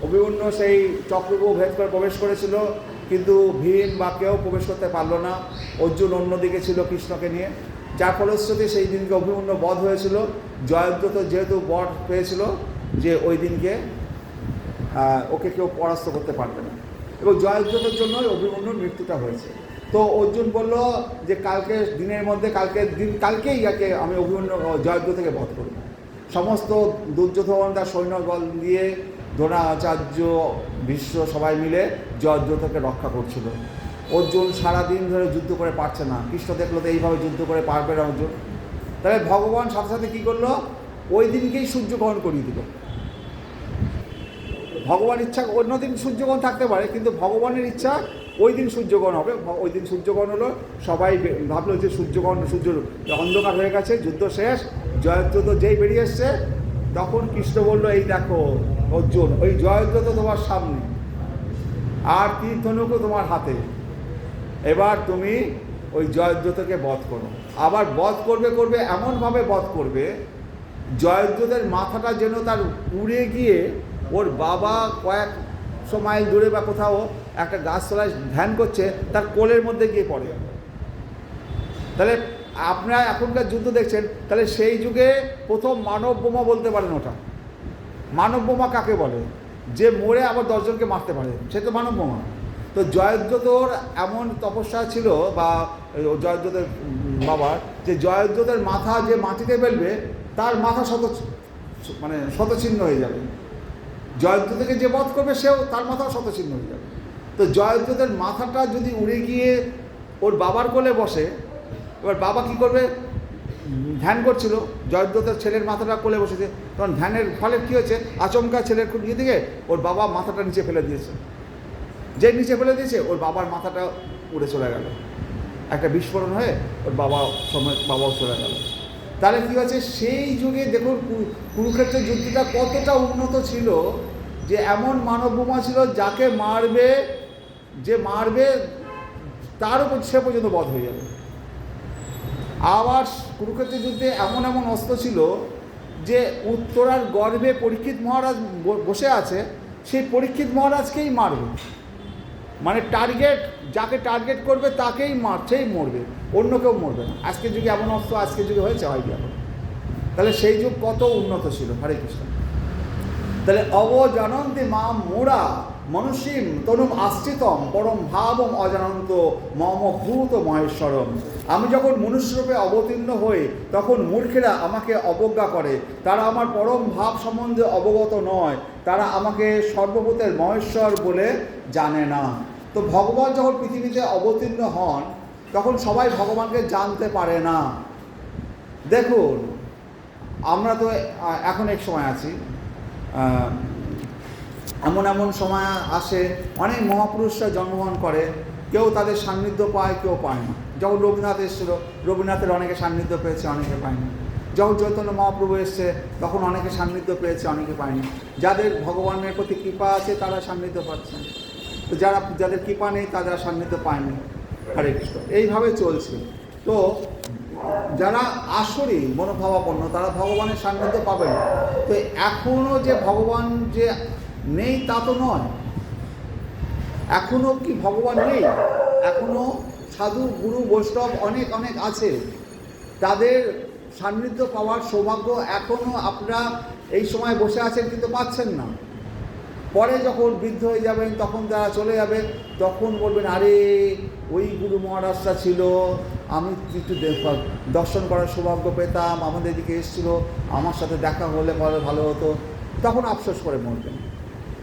অভিমন্যু সেই চক্রব্যূহ ভেদ করে প্রবেশ করেছিল, কিন্তু ভীম বা কেউ প্রবেশ করতে পারলো না। অর্জুন অন্যদিকে ছিল কৃষ্ণকে নিয়ে, যার ফলশ্রুতি সেই দিনকে অভিমন্যু বধ হয়েছিল। জয়দ্রথ যেহেতু বর পেয়েছিল যে ওই দিনকে ওকে কেউ পরাস্ত করতে পারবে না, এবং জয়দ্রথের জন্যই অভিমন্যুর মৃত্যুটা হয়েছে। তো অর্জুন বলল যে কালকে দিনের মধ্যে, কালকেই ইয়াকে আমি অভিমন্যু জয়দ্রথকে বধ করব। সমস্ত দুর্যোধন তার সৈন্যবল দিয়ে, দ্রোণাচার্য, ভীষ্ম সবাই মিলে জয়দ্রথকে রক্ষা করছিল। অর্জুন সারাদিন ধরে যুদ্ধ করে পারছে না, কৃষ্ণ দেখলো তো এইভাবে যুদ্ধ করে পারবে না অর্জুন। তাহলে ভগবান সাথে সাথে কী করলো, ওই দিনকেই সূর্যগ্রহণ করিয়ে দিল। ভগবান ইচ্ছা অন্যদিন সূর্যগ্রহণ থাকতে পারে, কিন্তু ভগবানের ইচ্ছা ওই দিন সূর্যগ্রহণ হবে। ওই দিন সূর্যগ্রহণ হলো, সবাই ভাবলো যে সূর্য অন্ধকার হয়ে গেছে, যুদ্ধ শেষ। জয়দ্রথ যেই বেরিয়ে এসছে তখন কৃষ্ণ বলল, এই দেখো অর্জুন, ওই জয়দ্রথ তোমার সামনে, আর তীর ধনুকও তোমার হাতে, এবার তুমি ওই জয়দ্রথকে বধ করো। আবার বধ করবে এমনভাবে বধ করবে, জয়দ্রথের মাথাটা যেন তার উড়ে গিয়ে ওর বাবা কয়েকশো মাইল দূরে বা কোথাও একটা গাছতলায় ধ্যান করছে, তার কোলের মধ্যে গিয়ে পড়ে। তাহলে আপনারা এখনকার যুদ্ধ দেখছেন, তাহলে সেই যুগে প্রথম মানব বোমা বলতে পারেন ওটা। মানব বোমা কাকে বলে? যে মরে আবার 10 জনকে মারতে পারে, সে তো মানব বোমা। তো জয়দ্রথর এমন তপস্যা ছিল বা জয়দ্রথের বাবার, যে জয়দ্রথের মাথা যে মাটিতে ফেলবে তার মাথা শতচিহ্ন হয়ে যাবে, জয়দ্রথকে যে বধ করবে সেও তার মাথাও শতচিহ্ন হয়ে যাবে। তো জয়দ্রথের মাথাটা যদি উড়ে গিয়ে ওর বাবার কোলে বসে, এবার বাবা কি করবে, ধ্যান করছিল, জয়দ্রথের ছেলের মাথাটা কোলে বসেছে, তখন ধ্যানের ফলে কী হয়েছে, আচমকা ছেলের ইয়ে দিকে ওর বাবা মাথাটা নিচে ফেলে দিয়েছে, যে নিচে ফেলে দিয়েছে ওর বাবার মাথাটা উড়ে চলে গেল, একটা বিস্ফোরণ হয়ে ওর বাবাও চলে গেল। তাহলে কী হচ্ছে, সেই যুগে দেখুন কুরুক্ষেত্রের যুদ্ধটা কতটা উন্নত ছিল, যে এমন মানব বোমা ছিল যাকে মারবে তার উপর সে পর্যন্ত বধ হয়ে যাবে। আবার কুরুক্ষেত্রের যুদ্ধে এমন অস্ত্র ছিল যে উত্তরার গর্ভে পরীক্ষিত মহারাজ বসে আছে, সেই পরীক্ষিত মহারাজকেই মারবে, মানে যাকে টার্গেট করবে তাকেই সেই মরবে, অন্য কেউ মরবে না। আজকের যুগে এমন অস্ত্র আজকের যুগে হয়েছে, হয়নি এখন। তাহলে সেই যুগ কত উন্নত ছিল। হরে কৃষ্ণ। তাহলে অবজানন্তি মাম মোরা মনুষ্যীম তনুম আশ্রিতম পরম ভাবম অজানন্ত মম ভূত মহেশ্বরম। আমি যখন মনুষ্যরূপে অবতীর্ণ হই তখন মূর্খেরা আমাকে অবজ্ঞা করে, তারা আমার পরম ভাব সম্বন্ধে অবগত নয়, তারা আমাকে সর্বভূতের মহেশ্বর বলে জানে না। তো ভগবান যখন পৃথিবীতে অবতীর্ণ হন তখন সবাই ভগবানকে জানতে পারে না। দেখুন, আমরা তো এখন এক সময় আছি, এমন সময় আসে অনেক মহাপুরুষরা জন্মগ্রহণ করে, কেউ তাদের সান্নিধ্য পায়, কেউ পায় না। যখন রবীন্দ্রনাথ এসেছিল, রবীন্দ্রনাথের অনেকে সান্নিধ্য পেয়েছে, অনেকে পায়নি। যখন চৈতন্য মহাপ্রভু এসছে তখন অনেকে সান্নিধ্য পেয়েছে, অনেকে পায়নি। যাদের ভগবানের প্রতি কৃপা আছে তারা সান্নিধ্য পাচ্ছে, তো যাদের কৃপা নেই তারা সান্নিধ্য পায়নি। হরে কৃষ্ণ। এইভাবে চলছে। তো যারা আসরি মনোভাবাপন্ন তারা ভগবানের সান্নিধ্য পাবে না। তো এখনও যে ভগবান যে নেই তা তো নয়, এখনও কি ভগবান নেই? এখনও সাধু গুরু বৈষ্ণব অনেক আছে, তাদের সান্নিধ্য পাওয়ার সৌভাগ্য এখনও আপনারা এই সময় বসে আছেন কিন্তু পাচ্ছেন না। পরে যখন বৃদ্ধ হয়ে যাবেন তখন তারা চলে যাবে, তখন বলবেন আরে ওই গুরু মহারাজটা ছিল, আমি একটু দর্শন করার সৌভাগ্য পেতাম, আমাদের দিকে এসেছিল, আমার সাথে দেখা হলে পরে ভালো হতো, তখন আফসোস করে মরবেন।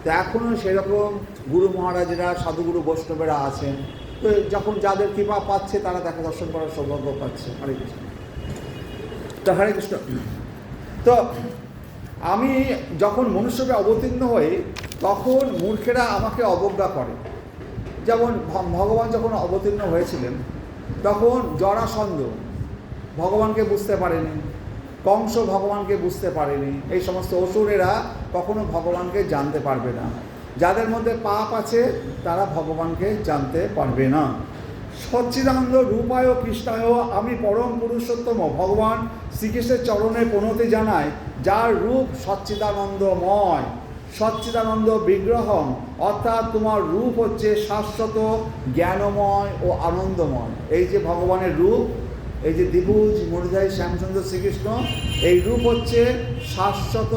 তো এখনও সেরকম গুরু মহারাজেরা সাধুগুরু বৈষ্ণবেরা আছেন, তো যখন যাদের কৃপা পাচ্ছে তারা দেখা দর্শন করার সৌভাগ্য পাচ্ছে। হরে কৃষ্ণ। তো হরে কৃষ্ণ। তো আমি যখন মনুষ্যকে অবতীর্ণ হই তখন মূর্খেরা আমাকে অবজ্ঞা করে। যেমন ভগবান যখন অবতীর্ণ হয়েছিলেন তখন জরাসন্ধ ভগবানকে বুঝতে পারেনি, কংস ভগবানকে বুঝতে পারেনি, এই সমস্ত অসুরেরা কখনো ভগবানকে জানতে পারবে না। যাদের মধ্যে পাপ আছে তারা ভগবানকে জানতে পারবে না। সচ্চিদানন্দ রূপায় কৃষ্ণায় আমি পরম পুরুষোত্তম ভগবান শ্রীকৃষ্ণের চরণে প্রণতি জানাই, যার রূপ সচ্চিদানন্দময়, সচ্চিদানন্দ বিগ্রহম, অর্থাৎ তোমার রূপ হচ্ছে শাশ্বত জ্ঞানময় ও আনন্দময়। এই যে ভগবানের রূপ, এই যে দ্বিভুজ মুরলীধরী শ্যামচন্দ্র শ্রীকৃষ্ণ, এই রূপ হচ্ছে শাশ্বত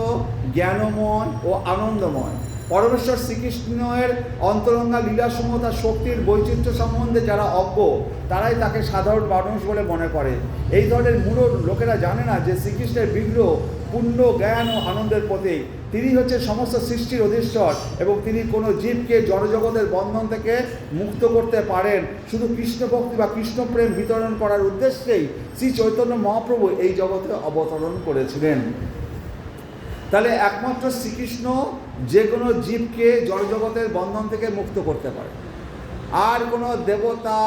জ্ঞানময় ও আনন্দময়। পরমেশ্বর শ্রীকৃষ্ণের অন্তরঙ্গা লীলাসমূহ তার শক্তির বৈচিত্র্য সম্বন্ধে যারা অজ্ঞ তারাই তাকে সাধারণ মানুষ বলে মনে করে। এই ধরনের মূঢ় লোকেরা জানে না যে শ্রীকৃষ্ণের বিগ্রহ পূর্ণ জ্ঞান ও আনন্দের প্রতীক। তিনি হচ্ছে সমস্ত সৃষ্টির অধীশ্বর এবং তিনি কোনো জীবকে জড়জগতের বন্ধন থেকে মুক্ত করতে পারেন শুধু কৃষ্ণ ভক্তি বা কৃষ্ণপ্রেম বিতরণ করার উদ্দেশ্যেই শ্রী চৈতন্য মহাপ্রভু এই জগতে অবতরণ করেছিলেন। তাহলে একমাত্র শ্রীকৃষ্ণ যে কোনো জীবকে জড়জগতের বন্ধন থেকে মুক্ত করতে পারে, আর কোনো দেবতা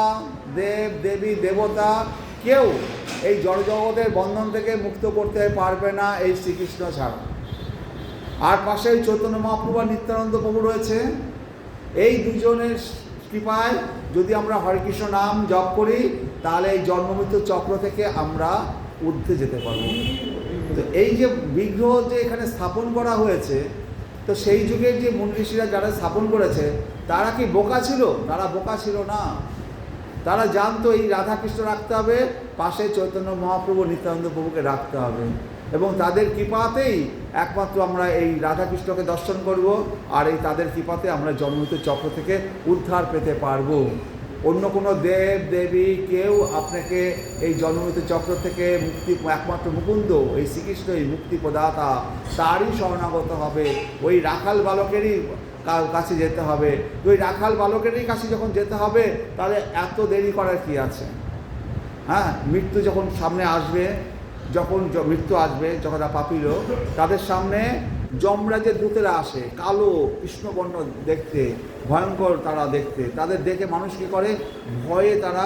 দেবী দেবতা কেউ এই জড়জগতের বন্ধন থেকে মুক্ত করতে পারবে না এই শ্রীকৃষ্ণ ছাড়া। আর পাশে চৈতন্য মহাপ্রভু আর নিত্যানন্দ প্রভু রয়েছে। এই দুজনের কৃপায় যদি আমরা হরেকৃষ্ণ নাম জপ করি তাহলে এই জন্মমৃত্যু চক্র থেকে আমরা ঊর্ধ্বে যেতে পারব। তো এই যে বিগ্রহ যে এখানে স্থাপন করা হয়েছে, তো সেই যুগের যে মুনি ঋষিরা যারা স্থাপন করেছে তারা কি বোকা ছিল? তারা বোকা ছিল না। তারা জানতো এই রাধাকৃষ্ণ রাখতে হবে, পাশে চৈতন্য মহাপ্রভু নিত্যানন্দ প্রভুকে রাখতে হবে। এবং তাদের কৃপাতেই একমাত্র আমরা এই রাধাকৃষ্ণকে দর্শন করব, আর এই তাদের কৃপাতে আমরা জন্মমৃত্যু চক্র থেকে উদ্ধার পেতে পারবো। অন্য কোনো দেব দেবী কেউ আপনাকে এই জন্মমৃত্যু চক্র থেকে মুক্তি, একমাত্র মুকুন্দ এই শ্রীকৃষ্ণই মুক্তি প্রদাতা, তারই শরণাগত হবে। ওই রাখাল বালকেরই কাছে যেতে হবে। তো ওই রাখাল বালকেরই কাছে যখন যেতে হবে, তাহলে এত দেরি করার কি আছে? হ্যাঁ, মৃত্যু যখন সামনে আসবে, যখন মৃত্যু আসবে, যখন পাপী লোক, তাদের সামনে যমরাজের দূতেরা আসে, কালো কৃষ্ণবর্ণ দেখতে, ভয়ঙ্কর তারা দেখতে। তাদের দেখে মানুষ কী করে? ভয়ে তারা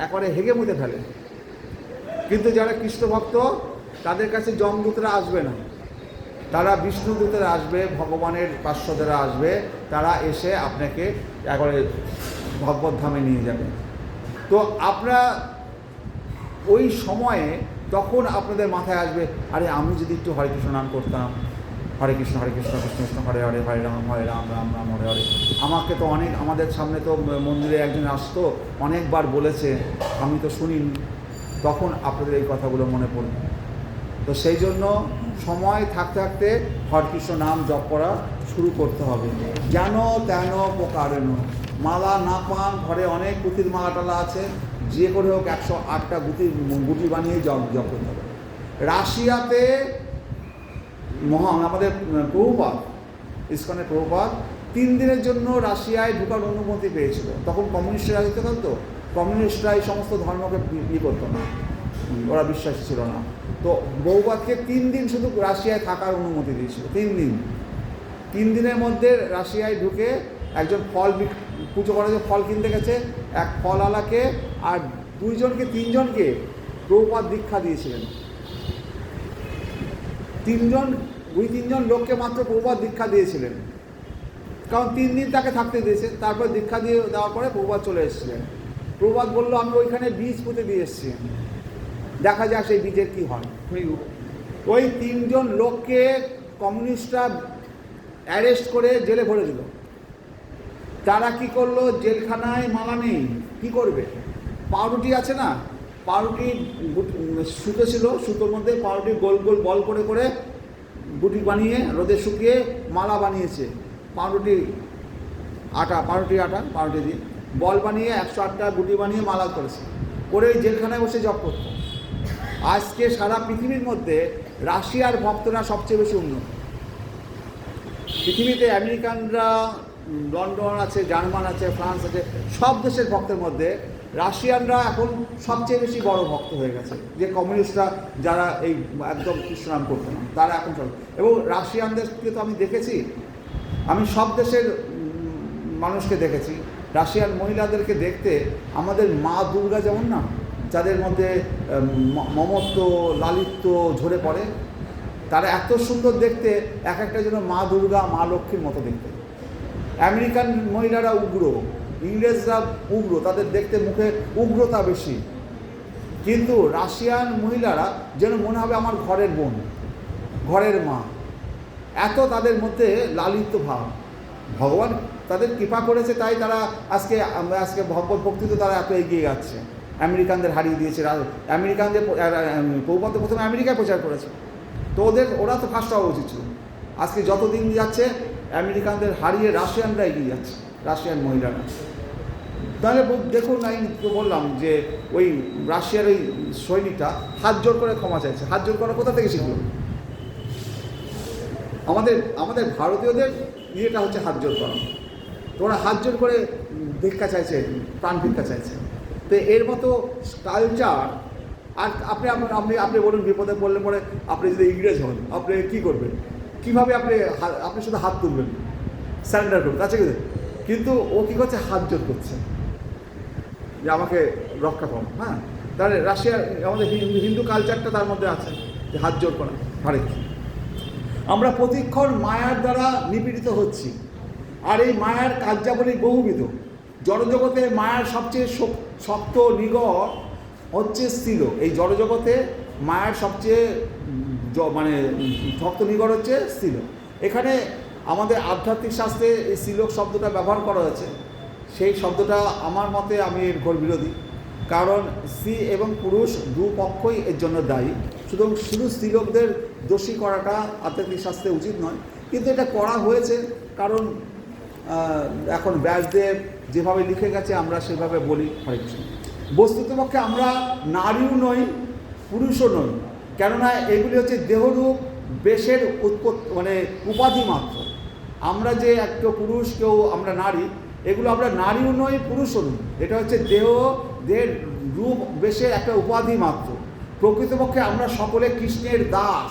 একবারে হেগে মুতে ফেলে। কিন্তু যারা কৃষ্ণ ভক্ত, তাদের কাছে যমদূতরা আসবে না, তারা বিষ্ণুদূতেরা আসবে, ভগবানের পার্শ্বদেরা আসবে, তারা এসে আপনাকে একবারে ভগবত ধামে নিয়ে যাবে। তো আপনারা ওই সময়ে তখন আপনাদের মাথায় আসবে, আরে আমি যদি একটু হরে কৃষ্ণ নাম করতাম, হরে কৃষ্ণ কৃষ্ণ কৃষ্ণ হরে হরে, হরে রাম রাম রাম হরে হরে। আমাকে তো অনেক, আমাদের সামনে তো মন্দিরে একজন আসতো, অনেকবার বলেছে, আমি তো শুনিনি। তখন আপনাদের এই কথাগুলো মনে পড়বে। তো সেই জন্য সময় থাকতে থাকতে হরে কৃষ্ণ নাম জপ করা শুরু করতে হবে। যেন তেন প্রকারেণ, মালা না পান, ঘরে অনেক পুঁথির মালা টালা আছে, যে করে হোক 108টা গুটি বানিয়ে জপ করতে হবে। রাশিয়াতে আমাদের প্রভুপাদ, ইসকনের প্রভুপাদ 3 দিনের জন্য রাশিয়ায় ঢোকার অনুমতি পেয়েছিল। তখন কমিউনিস্টরা দিতে পারতো, কমিউনিস্টরা এই সমস্ত ধর্মকে করতো না, ওরা বিশ্বাসী ছিল না। তো প্রভুপাদকে 3 দিন শুধু রাশিয়ায় থাকার অনুমতি দিয়েছিল। 3 দিনের মধ্যে রাশিয়ায় ঢুকে একজন ফল পুজো করার জন্য ফল কিনতে গেছে, এক ফলওয়ালাকে আর 3জনকে প্রভুপাদ দীক্ষা দিয়েছিলেন। 3জন লোককে মাত্র প্রভুপাদ দীক্ষা দিয়েছিলেন, কারণ 3 দিন তাকে থাকতে দিয়েছে। তারপর দীক্ষা দিয়ে দেওয়ার পরে প্রভুপাদ চলে এসেছিলেন। প্রভুপাদ বলল, আমি ওইখানে বীজ পুঁতে দিয়ে এসেছি, দেখা যাক সেই বীজের কী হয়। ওই 3জন লোককে কমিউনিস্টরা অ্যারেস্ট করে জেলে ভরে দিল। তারা কি করলো? জেলখানায় মালা নেই, কী করবে? পাউরুটি আছে না, পাউরুটি সুতো ছিল, সুতোর মধ্যে পাউরুটি গোল গোল বল করে করে গুটি বানিয়ে রোদে শুকিয়ে মালা বানিয়েছে। পাউরুটি আটা দিয়ে বল বানিয়ে 108টা গুটি বানিয়ে মালা করেছে, করে ওই জেলখানায় বসে জপ করত। আজকে সারা পৃথিবীর মধ্যে রাশিয়ার ভক্তরা সবচেয়ে বেশি উন্নত। পৃথিবীতে আমেরিকানরা, লন্ডন আছে, জার্মান আছে, ফ্রান্স আছে, সব দেশের ভক্তের মধ্যে রাশিয়ানরা এখন সবচেয়ে বেশি বড় ভক্ত হয়ে গেছে। যে কমিউনিস্টরা যারা এই একদম কৃষ্ণনাম করতো না, তারা এখন সব। এবং রাশিয়ানদেরকে তো আমি দেখেছি, আমি সব দেশের মানুষকে দেখেছি। রাশিয়ান মহিলাদেরকে দেখতে আমাদের মা দুর্গা যেমন না, যাদের মধ্যে মমত্ব লালিত্য ঝরে পড়ে, তারা এত সুন্দর দেখতে, এক একটা যেন মা দুর্গা, মা লক্ষ্মীর মতো দেখতে। আমেরিকান মহিলারা উগ্র, ইংরেজরা উগ্র, তাদের দেখতে মুখে উগ্রতা বেশি। কিন্তু রাশিয়ান মহিলারা যেন মনে হবে আমার ঘরের বোন, ঘরের মা, এত তাদের মধ্যে লালিত্য ভাব। ভগবান তাদের কৃপা করেছে, তাই তারা আজকে ভগবত ভক্তিতে তারা এত এগিয়ে যাচ্ছে। আমেরিকানদের হারিয়ে দিয়েছে। আমেরিকানদের প্রভুপাদ প্রথমে আমেরিকায় প্রচার করেছে, তো ওরা তো ফার্স্ট হওয়া উচিত ছিল। আজকে যত দিন যাচ্ছে আমেরিকানদের হারিয়ে রাশিয়ানরা এগিয়ে যাচ্ছে, রাশিয়ান মহিলারা। তাহলে দেখুন, আমি তো বললাম যে ওই রাশিয়ার ওই সৈনিকটা হাত জোর করে ক্ষমা চাইছে। হাত জোর করা কোথা থেকে শিখলো? আমাদের ভারতীয়দের ইয়েটা হচ্ছে হাত জোর করা। তো ওরা হাত জোর করে ভিক্ষা চাইছে, প্রাণ ভিক্ষা চাইছে। তো এর মতো কালচার। আর আপনি বলুন, বিপদে পড়লে পরে আপনি যদি ইংরেজ হন, আপনি কী করবেন? কীভাবে আপনি শুধু হাত তুলবেন, স্যারেন্ডার করবেন, কাছে কিন্তু ও কী করছে? হাত জোর করছে যে আমাকে রক্ষা করো। হ্যাঁ, তাহলে রাশিয়ার আমাদের হিন্দু কালচারটা তার মধ্যে আছে যে হাত জোর করা। আমরা প্রতিক্ষণ মায়ার দ্বারা নিপীড়িত হচ্ছি, আর এই মায়ার কার্যাবলী বহুবিধ। জড়জগতে মায়ার সবচেয়ে শক্ত নিগড় হচ্ছে স্থিল। এই জড়জগতে মায়ার সবচেয়ে শক্ত নিগড় হচ্ছে স্থিল। এখানে আমাদের আধ্যাত্মিক শাস্ত্রে এই স্ত্রীলোক শব্দটা ব্যবহার করা হয়েছে। সেই শব্দটা আমার মতে আমি এর ঘোর বিরোধী, কারণ স্ত্রী এবং পুরুষ দুপক্ষই এর জন্য দায়ী। সুতরাং শুধু স্ত্রীলোকদের দোষী করাটা আধ্যাত্মিক শাস্ত্রে উচিত নয়, কিন্তু এটা করা হয়েছে কারণ এখন ব্যাসদেব যেভাবে লিখে গেছে আমরা সেভাবে বলি। হরে কৃষ্ণ। বস্তুতপক্ষে আমরা নারীও নই, পুরুষও নই, কেননা এগুলি হচ্ছে দেহরূপ বেশের উৎপত্তি, মানে উপাধি মাত্র। আমরা যে একটা পুরুষ, কেউ আমরা নারী, এগুলো আমরা নারীও নই, পুরুষও নই। এটা হচ্ছে দেহের রূপ বেশের একটা উপাধি মাত্র। প্রকৃতপক্ষে আমরা সকলে কৃষ্ণের দাস।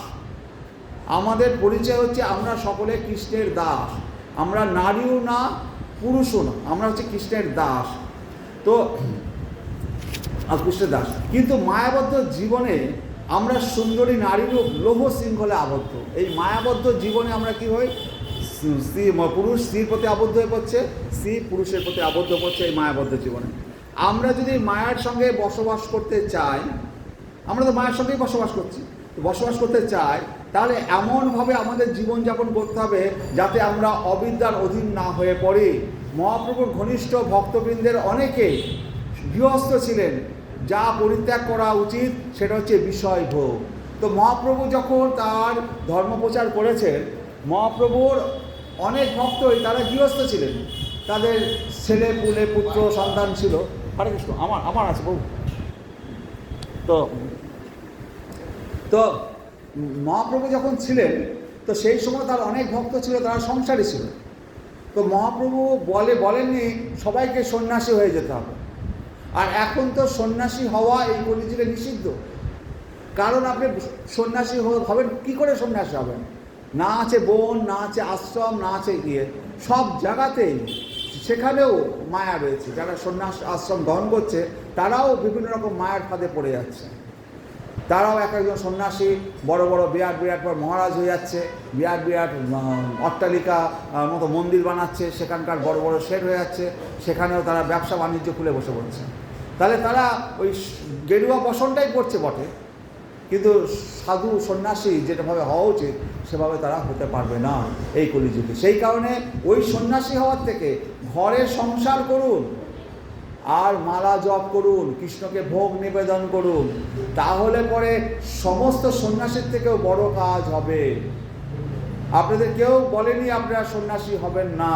আমাদের পরিচয় হচ্ছে আমরা সকলে কৃষ্ণের দাস। আমরা নারীও না, পুরুষও না, আমরা হচ্ছে কৃষ্ণের দাস। তো কৃষ্ণের দাস, কিন্তু মায়াবদ্ধ জীবনে আমরা সুন্দরী নারীরূপ লৌহ শৃঙ্খলে আবদ্ধ। এই মায়াবদ্ধ জীবনে আমরা কি হই? পুরুষ স্ত্রীর প্রতি আবদ্ধ হয়ে পড়ছে, স্ত্রী পুরুষের প্রতি আবদ্ধ পড়ছে এই মায়াবদ্ধ জীবনে। আমরা যদি মায়ের সঙ্গে বসবাস করতে চাই, আমরা তো মায়ের সঙ্গেই বসবাস করছি, বসবাস করতে চাই, তাহলে এমনভাবে আমাদের জীবনযাপন করতে হবে যাতে আমরা অবিদ্যার অধীন না হয়ে পড়ি। মহাপ্রভুর ঘনিষ্ঠ ভক্তবৃন্দের অনেকে গৃহস্থ ছিলেন, যা পরিত্যাগ করা উচিত সেটা হচ্ছে বিষয় ভোগ। তো মহাপ্রভু যখন তার ধর্মপ্রচার করেছেন, মহাপ্রভুর অনেক ভক্তই তারা গৃহস্থ ছিলেন, তাদের ছেলে পুত্র সন্তান ছিল। হরে কৃষ্ণ। আমার আছে প্রভু। তো তো মহাপ্রভু যখন ছিলেন, তো সেই সময় তার অনেক ভক্ত ছিল, তারা সংসারী ছিল। তো মহাপ্রভু বলেননি সবাইকে সন্ন্যাসী হয়ে যেতে হবে। আর এখন তো সন্ন্যাসী হওয়া এই কলিযুগে নিষিদ্ধ, কারণ আপনি সন্ন্যাসী হবেন কী করে? সন্ন্যাসী হবেন না, আছে বন, না আছে আশ্রম, না আছে সব জায়গাতেই সেখানেও মায়া রয়েছে। যারা সন্ন্যাস আশ্রম গ্রহণ করছে তারাও বিভিন্ন রকম মায়ার ফাঁদে পড়ে যাচ্ছে। তারাও এক একজন সন্ন্যাসী বড় বড় বিরাট পর মহারাজ হয়ে যাচ্ছে, বিরাট অট্টালিকা মতো মন্দির বানাচ্ছে, সেখানকার বড় বড় শেড হয়ে যাচ্ছে, সেখানেও তারা ব্যবসা বাণিজ্য খুলে বসে পড়ছে। তাহলে তারা ওই গেরুয়া বসনটাই করছে বটে, কিন্তু সাধু সন্ন্যাসী যেটাভাবে হওয়া উচিত সেভাবে তারা হতে পারবে না এই কলিযুগে। সেই কারণে ওই সন্ন্যাসী হওয়ার থেকে ঘরে সংসার করুন আর মালা জপ করুন, কৃষ্ণকে ভোগ নিবেদন করুন, তাহলে পরে সমস্ত সন্ন্যাসীর থেকেও বড় কাজ হবে। আপনাদের কেউ বলেনি আপনারা সন্ন্যাসী হবেন না,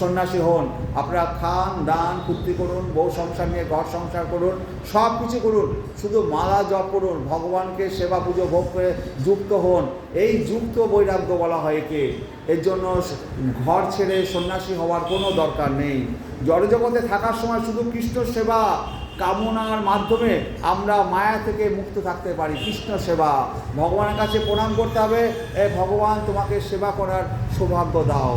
সন্ন্যাসী হন। আপনারা খান, দান, ফুর্তি করুন, বউ সংসার নিয়ে ঘর সংসার করুন, সব কিছু করুন, শুধু মালা জপ করুন, ভগবানকে সেবা পুজো ভোগ করে যুক্ত হন। এই যুক্ত বৈরাগ্য বলা হয় একে। এর জন্য ঘর ছেড়ে সন্ন্যাসী হওয়ার কোনো দরকার নেই। জড়জগতে থাকার সময় শুধু কৃষ্ণ সেবা কামনার মাধ্যমে আমরা মায়া থেকে মুক্ত থাকতে পারি। কৃষ্ণ সেবা, ভগবানের কাছে প্রণাম করতে হবে, ভগবান তোমাকে সেবা করার সৌভাগ্য দাও,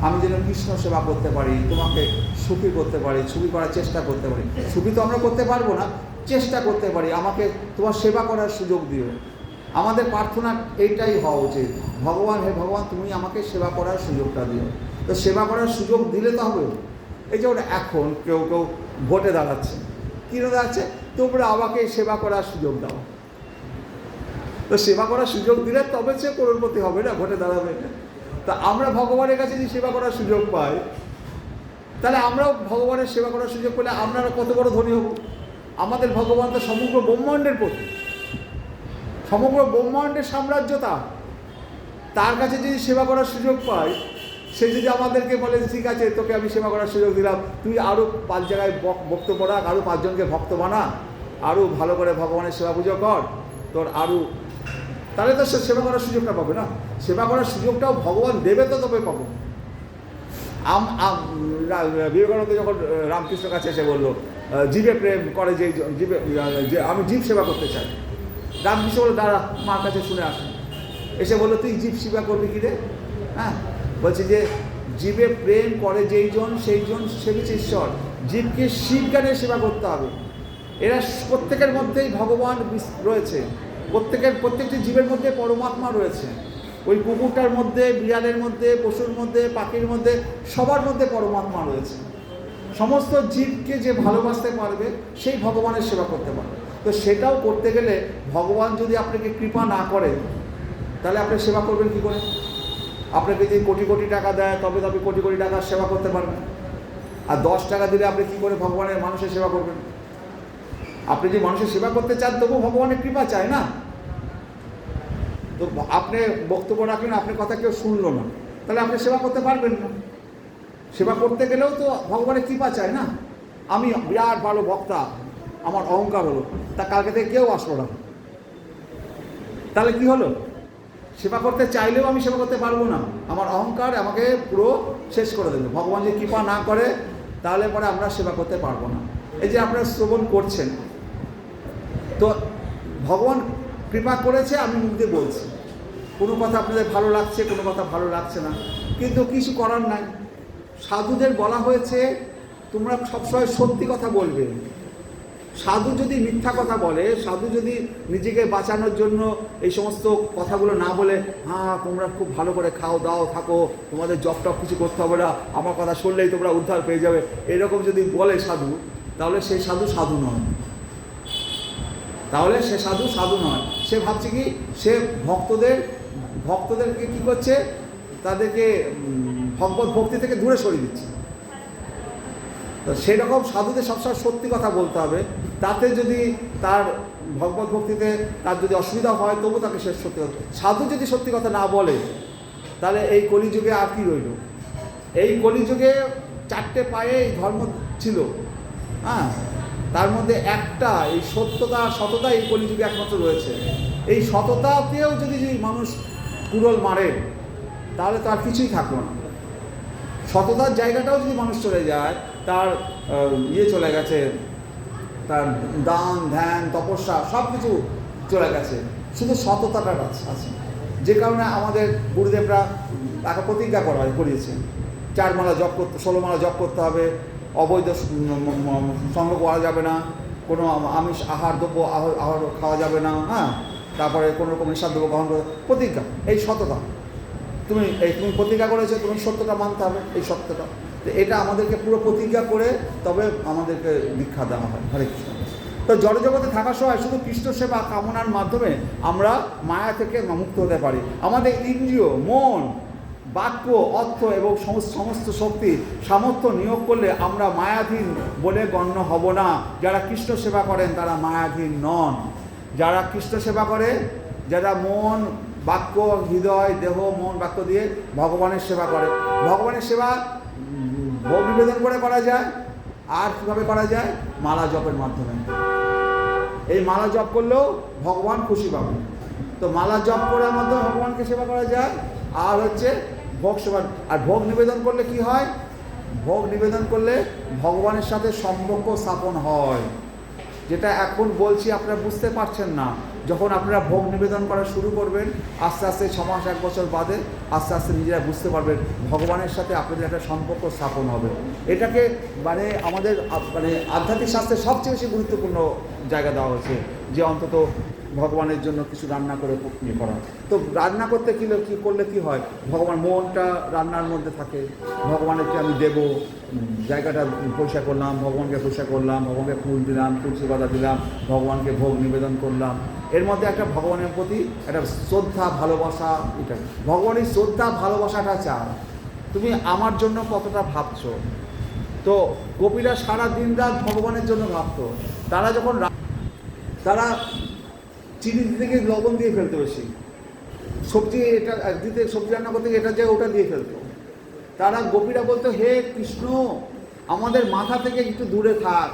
আমি যেন কৃষ্ণ সেবা করতে পারি, তোমাকে সুখী করতে পারি, সুখী করার চেষ্টা করতে পারি। সুখী তো আমরা করতে পারবো না, চেষ্টা করতে পারি, আমাকে তোমার সেবা করার সুযোগ দিও। আমাদের প্রার্থনা এইটাই হওয়া উচিত, ভগবান, হে ভগবান তুমি আমাকে সেবা করার সুযোগটা দিও। তো সেবা করার সুযোগ দিলে তো হবে। এই যেমন এখন কেউ ভোটে দাঁড়াচ্ছে, কী দাঁড়াচ্ছে, তোমরা আমাকে সেবা করার সুযোগ দাও। তো সেবা করার সুযোগ দিলে তবে সে করোড়পতি হবে না, ভোটে দাঁড়াবে। তা আমরা ভগবানের কাছে যদি সেবা করার সুযোগ পাই, তাহলে আমরাও ভগবানের সেবা করার সুযোগ পেলে আমরা কত বড় ধনী হব। আমাদের ভগবান তো সমগ্র ব্রহ্মাণ্ডের প্রতি, সমগ্র ব্রহ্মাণ্ডের সাম্রাজ্য তার কাছে যদি সেবা করার সুযোগ পাই, সে যদি আমাদেরকে বলে ঠিক আছে তোকে আমি সেবা করার সুযোগ দিলাম, তুই আরও 5 জায়গায় বক্তব্য রাখ, আরও 5 জনকে ভক্ত বানা, আরও ভালো করে ভগবানের সেবা পুজো কর, তোর আরও, তাহলে তো সে সেবা করার সুযোগটা পাবে না। সেবা করার সুযোগটাও ভগবান দেবে, তো তবে পাবো। বিবেকানন্দ যখন রামকৃষ্ণের কাছে এসে বললো জীবে প্রেম করে যে আমি জীব সেবা করতে চাই, রামকৃষ্ণ বললো দাঁড়া মার কাছে শুনে আসুন। এসে বললো তুই জীব সেবা করবি কি রে? হ্যাঁ, বলছে যে জীবে প্রেম করে যেইজন সেইজন সেবিছে ঈশ্বর, জীবকে শিবজ্ঞানে সেবা করতে হবে। এরা প্রত্যেকের মধ্যেই ভগবান রয়েছে, প্রত্যেকটি জীবের মধ্যে পরমাত্মা রয়েছে। ওই কুকুরটার মধ্যে, বিড়ালের মধ্যে, পশুর মধ্যে, পাখির মধ্যে, সবার মধ্যে পরমাত্মা রয়েছে। সমস্ত জীবকে যে ভালোবাসতে পারবে সেই ভগবানের সেবা করতে পারবে। তো সেটাও করতে গেলে ভগবান যদি আপনাকে কৃপা না করে, তাহলে আপনি সেবা করবেন কী করে? আপনাকে যদি কোটি কোটি টাকা দেয় তবে আপনি কোটি কোটি টাকার সেবা করতে পারবেন। আর 10 টাকা দিলে আপনি কী করে ভগবানের মানুষের সেবা করবেন? আপনি যদি মানুষের সেবা করতে চান তবু ভগবানের কৃপা চায় না। তো আপনি বক্তব্য রাখলেন, আপনার কথা কেউ শুনলো না, তাহলে আপনি সেবা করতে পারবেন না। সেবা করতে গেলেও তো ভগবানের কৃপা চাই না। আমি বিরাট ভালো বক্তা, আমার অহংকার হলো, তা কালকে থেকে কেউ আসলো না, তাহলে কি হলো? সেবা করতে চাইলেও আমি সেবা করতে পারবো না, আমার অহংকার আমাকে পুরো শেষ করে দেবে। ভগবান যদি কৃপা না করে তাহলে পরে আমরা সেবা করতে পারবো না। এই যে আপনারা শ্রবণ করছেন, তো ভগবান কৃপা করেছে, আমি মুখ দিয়ে বলছি, কোনো কথা আপনাদের ভালো লাগছে, কোনো কথা ভালো লাগছে না, কিন্তু কিছু করার নাই। সাধুদের বলা হয়েছে তোমরা সবসময় সত্যি কথা বলবে। সাধু যদি মিথ্যা কথা বলে, সাধু যদি নিজেকে বাঁচানোর জন্য এই সমস্ত কথাগুলো না বলে, হ্যাঁ তোমরা খুব ভালো করে খাও দাও থাকো, তোমাদের জব টপ কিছু করতে হবে না, আমার কথা শুনলেই তোমরা উদ্ধার পেয়ে যাবে, এরকম যদি বলে সাধু, তাহলে সেই সাধু সাধু নয়। তাহলে সে সাধু সাধু নয়। সে ভাবছে কি, সে ভক্তদেরকে কি করছে, তাদেরকে ভগবত ভক্তি থেকে দূরে সরিয়ে দিচ্ছে। তো সেই রকম সাধুদের সবসময় সত্যি কথা বলতে হবে। তাতে যদি তার ভগবত ভক্তিতে তার যদি অসুবিধা হয়, তবু তাকে সে সত্যি কথা। সাধু যদি সত্যি কথা না বলে, তাহলে এই কলিযুগে আর কি রইল? এই কলিযুগে 4টে পায়ে এই ধর্ম ছিল, হ্যাঁ, তার মধ্যে একটা এই সত্যতা সততা এই কলিযুগে একমাত্র রয়েছে। এই সততাতেও যদি মানুষ কুড়োল মারে, তাহলে তার কিছুই থাকলো না। সততার জায়গাটাও যদি মানুষ চলে যায়, তার চলে গেছে, তার দান ধ্যান তপস্যা সব কিছু চলে গেছে, শুধু সততাটা আছে। যে কারণে আমাদের গুরুদেবরা তাকে প্রতিজ্ঞা করিয়েছে, 4 মালা জপ করতে, 16 মালা জপ করতে হবে, অবৈধ সঙ্গ করা যাবে না, কোনো আমিষ আহার দ্রব্য আহার খাওয়া যাবে না, হ্যাঁ, তারপরে কোনো রকম নিঃশ্বাস দ্রব্য গ্রহণ করে, প্রতিজ্ঞা, এই সততা। তুমি প্রতিজ্ঞা করেছো, তুমি সত্যটা মানতে হবে, এই সত্যটা। তো এটা আমাদেরকে পুরো প্রতিজ্ঞা করে তবে আমাদেরকে দীক্ষা দেওয়া হয়। হরে কৃষ্ণ। তো জড়জগতে থাকার সময় শুধু কৃষ্ণ সেবা কামনার মাধ্যমে আমরা মায়া থেকে মুক্ত হতে পারি। আমাদের ইন্দ্রিয়, মন, বাক্য, অর্থ এবং সমস্ত শক্তি সামর্থ্য নিয়োগ করলে আমরা মায়াধীন বলে গণ্য হব না। যারা কৃষ্ণ সেবা করেন তারা মায়াধীন নন। যারা কৃষ্ণ সেবা করে, যারা মন, বাক্য, হৃদয়, দেহ, মন, বাক্য দিয়ে ভগবানের সেবা করে, ভগবানের সেবা ভোগ নিবেদন করে করা যায়। আর কীভাবে করা যায়? মালা জপের মাধ্যমে। এই মালা জপ করলেও ভগবান খুশি পাবে। তো মালা জপ করার মাধ্যমে ভগবানকে সেবা করা যায়। আর হচ্ছে ভোগ সেবা। আর ভোগ নিবেদন করলে কি হয়? ভোগ নিবেদন করলে ভগবানের সাথে সম্পর্ক স্থাপন হয়, যেটা এখন বলছি আপনারা বুঝতে পারছেন না। যখন আপনারা ভোগ নিবেদন করা শুরু করবেন, আস্তে আস্তে 6 মাস 1 বছর বাদে আস্তে আস্তে নিজেরা বুঝতে পারবেন ভগবানের সাথে আপনাদের একটা সম্পর্ক স্থাপন হবে। এটাকে আমাদের আধ্যাত্মিক শাস্ত্রে সবচেয়ে বেশি গুরুত্বপূর্ণ জায়গা দেওয়া হয়েছে, যে অন্তত ভগবানের জন্য কিছু রান্না করে করা। তো রান্না করতে কী করলে কি হয়? ভগবান, মনটা রান্নার মধ্যে থাকে, ভগবানকে আমি দেবো, জায়গাটা পরিষ্কার করলাম, ভগবানকে পরিষ্কার করলাম, ভগবানকে ফুল দিলাম, তুলসী পাতা দিলাম, ভগবানকে ভোগ নিবেদন করলাম। এর মধ্যে একটা ভগবানের প্রতি একটা শ্রদ্ধা ভালোবাসা, এটা ভগবানের শ্রদ্ধা ভালোবাসাটা চায়। তুমি আমার জন্য কতটা ভাবছো। তো গোপীরা সারা দিন রাত ভগবানের জন্য ভাবতো। তারা যখন তারা চিনি দিতে গিয়ে লবণ দিয়ে ফেলতো, বেশি সবজি এটা দিতে, সবজি রান্না করতে গিয়ে এটা যে ওটা দিয়ে ফেলতো। তারা গোপীরা বলতো, হে কৃষ্ণ, আমাদের মাথা থেকে একটু দূরে থাক,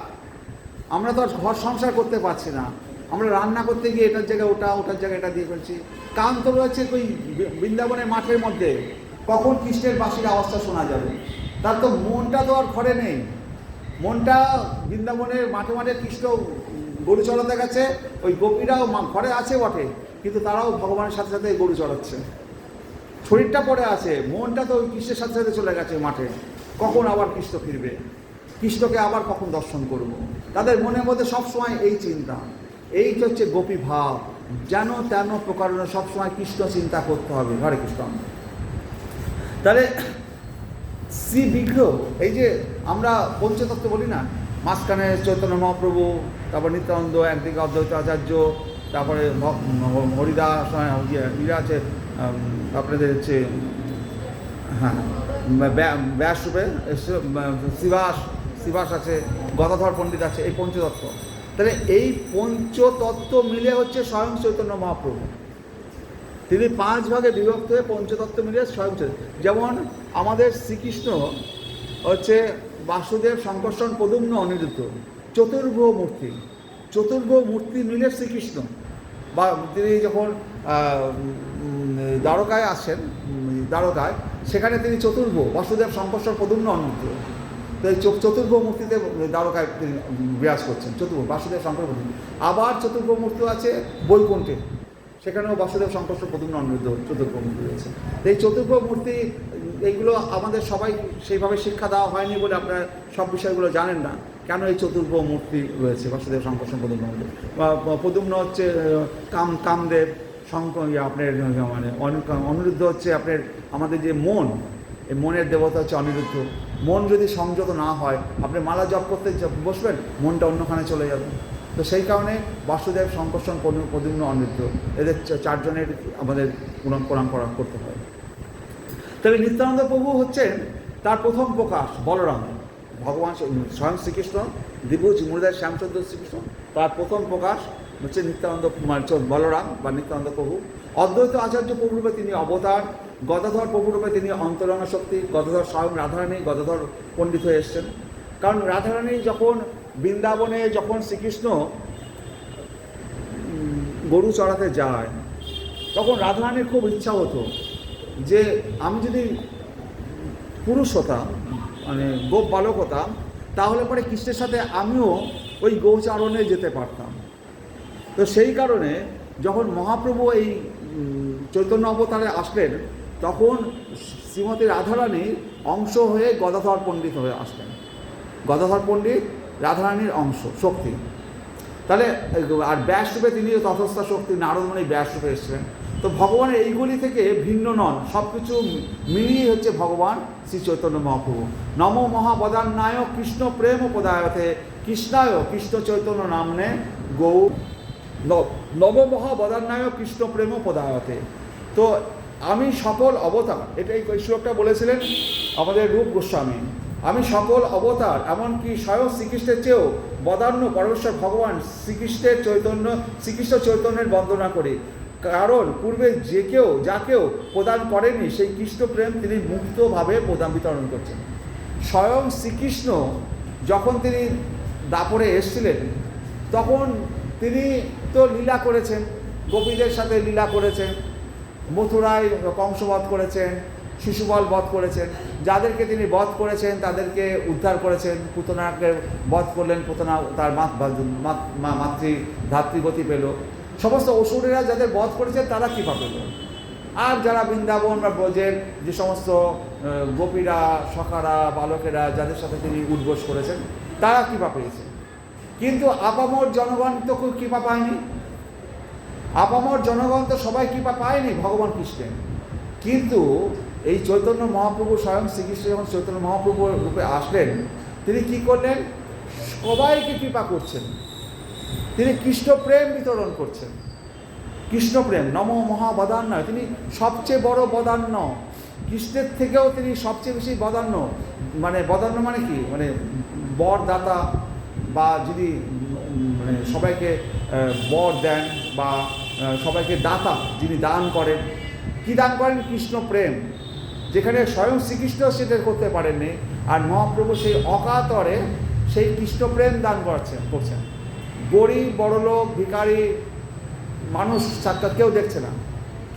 আমরা তো আর ঘর সংসার করতে পারছি না, আমরা রান্না করতে গিয়ে এটার জায়গায় ওটা, ওটার জায়গায় এটা দিয়ে ফেলছি। কান তো রয়েছে ওই বৃন্দাবনের মাঠের মধ্যে, কখন কৃষ্ণের বাঁশির আওয়াজটা শোনা যাবে? তার তো মনটা তো আর ঘরে নেই, মনটা বৃন্দাবনের মাঠে মাঠে কৃষ্ণ গরু চড়াতে গেছে। ওই গোপীরাও ঘরে আছে বটে, কিন্তু তারাও ভগবানের সাথে সাথে গরু চড়াচ্ছে। শরীরটা পড়ে আছে, মনটা তো ওই কৃষ্ণের সাথে সাথে চলে গেছে মাঠে। কখন আবার কৃষ্ণ ফিরবে, কৃষ্ণকে আবার কখন দর্শন করব। তাদের মনের মধ্যে সবসময় এই চিন্তা, এই হচ্ছে গোপী ভাব। যেন তেন প্রকারণে সবসময় কৃষ্ণ চিন্তা করতে হবে। হরে কৃষ্ণ। তাহলে শ্রী বিগ্রহ, এই যে আমরা পঞ্চতত্ত্ব বলি না, মাঝখানে চৈতন্য মহাপ্রভু, তারপর নিত্যানন্দ, একদিকে অদ্বৈত আচার্য, তারপরে হরিদাস, ইরা আছে আপনাদের হচ্ছে, হ্যাঁ ব্যাসরূপে শ্রীবাস আছে, গদাধর পণ্ডিত আছে, এই পঞ্চতত্ত্ব। তাহলে এই পঞ্চতত্ত্ব মিলে হচ্ছে স্বয়ং চৈতন্য মহাপ্রভু। তিনি 5 ভাগে বিভক্ত হয়ে পঞ্চতত্ত্ব মিলিয়ে স্বয়ং যেমন আমাদের শ্রীকৃষ্ণ হচ্ছে বাসুদেব, শঙ্কর্ষণ, প্রদ্যুম্ন, অনিরুদ্ধ, চতুর্ভুজ মূর্তি মিলে শ্রীকৃষ্ণ। বা তিনি যখন দ্বারকায় আসেন, দ্বারকায় সেখানে তিনি চতুর্ভুজ, বাসুদেব, শঙ্কর্ষণ, প্রদ্যুম্ন, অনিরুদ্ধ, তো এই চতুর্ভুজ মূর্তিতে দ্বারকায় তিনি বিরাজ করছেন, চতুর্ভুজ বাসুদেব, শঙ্কর, প্রদ্যুম্ন। আবার চতুর্ভুজ মূর্তি আছে বৈকুণ্ঠে, সেখানেও বাসুদেব, শঙ্কর্ষণ, প্রদ্যুম্ন, অনিরুদ্ধ চতুর্ভুজ মূর্তি রয়েছে। এই চতুর্ভুজ মূর্তি এইগুলো আমাদের সবাই সেইভাবে শিক্ষা দেওয়া হয়নি বলে আপনারা সব বিষয়গুলো জানেন না, কেন এই চতুর্ভুজ মূর্তি রয়েছে বাসুদেব, শঙ্কর্ষণ, প্রদ্যুম্ন। প্রদ্যুম্ন হচ্ছে কামদেব, আপনার মানে অনিরুদ্ধ হচ্ছে আপনার আমাদের যে মন, এই মনের দেবতা হচ্ছে অনিরুদ্ধ। মন যদি সংযত না হয়, আপনি মালা জপ করতে বসবেন, মনটা অন্যখানে চলে যাবে। তো সেই কারণে বাসুদেব, শঙ্কর্ষণ, প্রদ্যুম্ন, অনিরুদ্ধ এদের 4 জনের আমাদের প্রণাম করতে হয়। তবে নিত্যানন্দ প্রভু হচ্ছেন তার প্রথম প্রকাশ বলরাম, ভগবান স্বয়ং শ্রীকৃষ্ণ, দ্বিভুজ মুরলীধর শ্যামচন্দ্র শ্রীকৃষ্ণ, তার প্রথম প্রকাশ হচ্ছে নিত্যানন্দ বলরাম বা নিত্যানন্দ প্রভু। অদ্বৈত আচার্য প্রভুরূপে তিনি অবতার, গদাধর প্রভুরূপে তিনি অন্তরঙ্গ শক্তি, গদাধর স্বয়ং রাধারানী, গদাধর পণ্ডিত হয়ে এসছেন। কারণ রাধারানী যখন বৃন্দাবনে যখন শ্রীকৃষ্ণ গরু চড়াতে যায়, তখন রাধারানীর খুব ইচ্ছা হতো যে আমি যদি পুরুষ হতাম, মানে গোপ বালক হতাম, তাহলে পরে কৃষ্ণের সাথে আমিও ওই গৌচারণে যেতে পারতাম। তো সেই কারণে যখন মহাপ্রভু এই চৈতন্য অবতারে আসলেন, তখন শ্রীমতী রাধারানীর অংশ হয়ে গদাধর পণ্ডিত হয়ে আসলেন। গদাধর পণ্ডিত রাধারানীর অংশ শক্তি। তাহলে আর ব্যাসরূপে তিনি তথস্থা শক্তি, নারদমণি ব্যাসরূপে এসেছিলেন। তো ভগবানের এইগুলি থেকে ভিন্ন নন, সব কিছু মিলিয়ে হচ্ছে ভগবান শ্রী চৈতন্য মহাপ্রভু। নম মহাবদান্নায় কৃষ্ণ প্রেম পদায়তে কৃষ্ণায় কৃষ্ণ চৈতন্য নামনে গৌ নব মহাবদান্নায় কৃষ্ণ প্রেম পদায়তে। তো আমি সকল অবতার, এটাই এই শ্লোকটা বলেছিলেন আমাদের রূপ গোস্বামী, আমি সকল অবতার এমনকি স্বয়ং শ্রীকৃষ্ণের চেয়েও বদান্য পরমেশ্বর ভগবান শ্রীকৃষ্ণ চৈতন্যের বন্দনা করি। কারণ পূর্বে যাকেও প্রদান করেনি সেই কৃষ্ণ প্রেম তিনি মুক্তভাবে বিতরণ করছেন। স্বয়ং শ্রীকৃষ্ণ যখন তিনি দাপরে এসেছিলেন, তখন তিনি তো লীলা করেছেন, গোপীদের সাথে লীলা করেছেন, মথুরায় কংসবধ করেছেন, শিশুপাল বধ করেছেন, যাদেরকে তিনি বধ করেছেন তাদেরকে উদ্ধার করেছেন। পুতনাকে বধ করলেন, পুতনা তার ধাত্রীগতি পেল। সমস্ত অসুরেরা যাদের বধ করেছেন তারা কৃপা পেল। আর যারা বৃন্দাবন বা ব্রজের যে সমস্ত গোপীরা, সখারা, বালকেরা যাদের সাথে তিনি উদ্বোস করেছেন, তারা কৃপা পেয়েছে। কিন্তু আপামর জনগণ তো কৃপা পায়নি। আপামর জনগণ তো সবাই কৃপা পায়নি ভগবান কৃষ্ণের। কিন্তু এই চৈতন্য মহাপ্রভু, স্বয়ং শ্রীকৃষ্ণ যখন চৈতন্য মহাপ্রভু রূপে আসলেন, তিনি কি করলেন? সবাইকে কৃপা করছেন। তিনি কৃষ্ণ প্রেম বিতরণ করছেন। কৃষ্ণ প্রেম নম মহাবদান্য, তিনি সবচেয়ে বড় বদান্য। কৃষ্ণের থেকেও তিনি সবচেয়ে বেশি বদান্য। মানে বদান্য মানে কি? মানে বরদাতা, বা যিনি মানে সবাইকে বর দেন, বা সবাইকে দাতা, যিনি দান করেন। কি দান করেন? কৃষ্ণ প্রেম। যেখানে স্বয়ং শ্রীকৃষ্ণ সেটা করতে পারেননি, আর মহাপ্রভু সেই অকাতরে সেই কৃষ্ণ প্রেম দান করছেন। গরিব, বড়লোক, ভিখারি, মানুষ সাক্ষাৎ কেউ দেখছে না।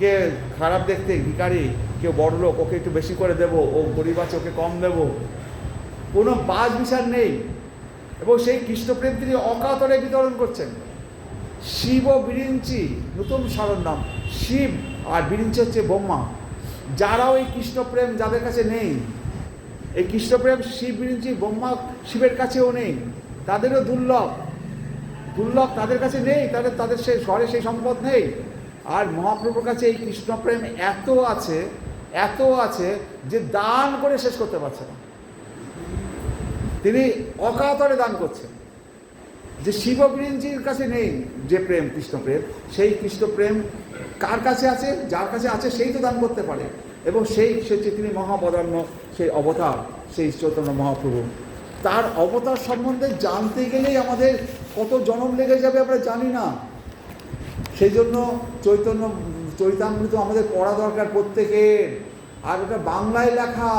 কে খারাপ দেখতে ভিখারি, কেউ বড়লোক, ওকে একটু বেশি করে দেব, ও গরিব আছে ওকে কম দেব, কোনো বাজ বিচার নেই। এবং সেই কৃষ্ণপ্রেম তিনি অকাতরে বিতরণ করছেন। শিব ও বিরিঞ্চি, নতুন সারণ নাম শিব, আর বিরিঞ্চি হচ্ছে ব্রহ্মা। যারাও এই কৃষ্ণপ্রেম যাদের কাছে নেই, এই কৃষ্ণপ্রেম শিব, বিরিঞ্চি, ব্রহ্মা, শিবের কাছেও নেই, তাদেরও দুর্লভ, তাদের কাছে নেই, তাদের সেই ঘরে সেই সম্পদ নেই। আর মহাপ্রভুর কাছে এই কৃষ্ণপ্রেম এত আছে যে দান করে শেষ করতে পারছে না। তিনি অকাতরে দান করছেন। যে শিব বিরিঞ্চির কাছে নেই যে প্রেম, কৃষ্ণপ্রেম, সেই কৃষ্ণপ্রেম কার কাছে আছে? যার কাছে আছে সেই তো দান করতে পারে। এবং সেই তিনি মহাবদান্য, সেই অবতার, সেই চৈতন্য মহাপ্রভু। তার অবতার সম্বন্ধে জানতে গেলেই আমাদের কত জনম লেগে যাবে আমরা জানি না। সেই জন্য চরিতামৃত আমাদের পড়া দরকার প্রত্যেকের। আর ওটা বাংলায় লেখা,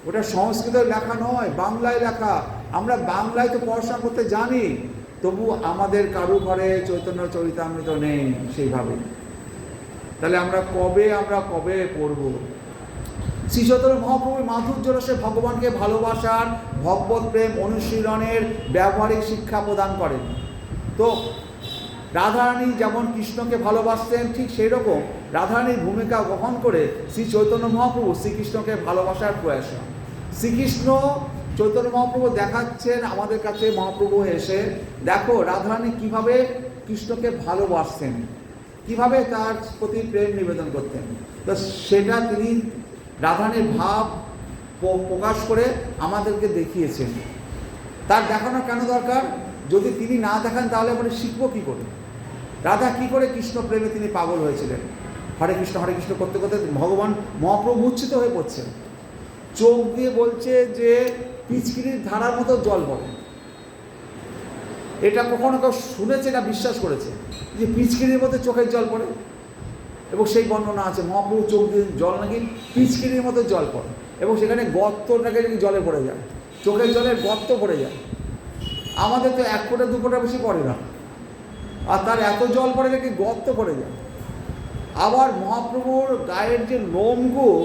ওটা সংস্কৃতের লেখা নয়, বাংলায় লেখা। আমরা বাংলায় তো পড়াশোনা করতে জানি, তবু আমাদের কারু ঘরে চৈতন্য চরিতামৃত নেই সেইভাবে। তাহলে আমরা কবে পড়ব? শ্রী চৈতন্য মহাপ্রভুর মাধুর্য রসে ভগবানকে ভালোবাসার, ভগবত প্রেম অনুশীলনের ব্যবহারিক শিক্ষা প্রদান করেন। তো রাধারানী যেমন কৃষ্ণকে ভালোবাসতেন, ঠিক সেই রকম রাধারানীর ভূমিকা গ্রহণ করে শ্রী চৈতন্য মহাপ্রভু শ্রীকৃষ্ণকে ভালোবাসার প্রয়াস। শ্রীকৃষ্ণ চৈতন্য মহাপ্রভু দেখাচ্ছেন আমাদের কাছে, মহাপ্রভু এসে দেখো রাধারানী কিভাবে কৃষ্ণকে ভালোবাসতেন, কিভাবে তার প্রতি প্রেম নিবেদন করতেন। তো সেটা তিনি রাধারানীর ভাব প্রকাশ করে আমাদেরকে দেখিয়েছেন। তার দেখানো কেন দরকার? যদি তিনি না দেখান তাহলে আমরা শিখবো কী করে? রাধা কী করে কৃষ্ণ প্রেমে তিনি পাগল হয়েছিলেন? হরে কৃষ্ণ করতে করতে ভগবান মহাপ্রভু মূর্ছিত হয়ে পড়ছেন, চোখ দিয়ে বলছে যে পিচকিরির ধারার মতো জল পড়ে। এটা কখনো কেউ শুনেছে না বিশ্বাস করেছে যে পিচকিরির মতো চোখের জল পড়ে? এবং সেই বর্ণনা আছে, মহাপ্রভু চোখ দিয়ে জল নাকি পিচকিরির মতো জল পড়ে, এবং সেখানে গর্তটাকে নাকি জলে পড়ে যায়, চোখের জলের গর্ত পড়ে যায়। আমাদের তো 1 ফোঁটা 2 ফোঁটা বেশি পড়ে না, আর তার এত জল পড়ে নাকি গর্ত পড়ে যায়। আবার মহাপ্রভুর গায়ের যে লোমগুলো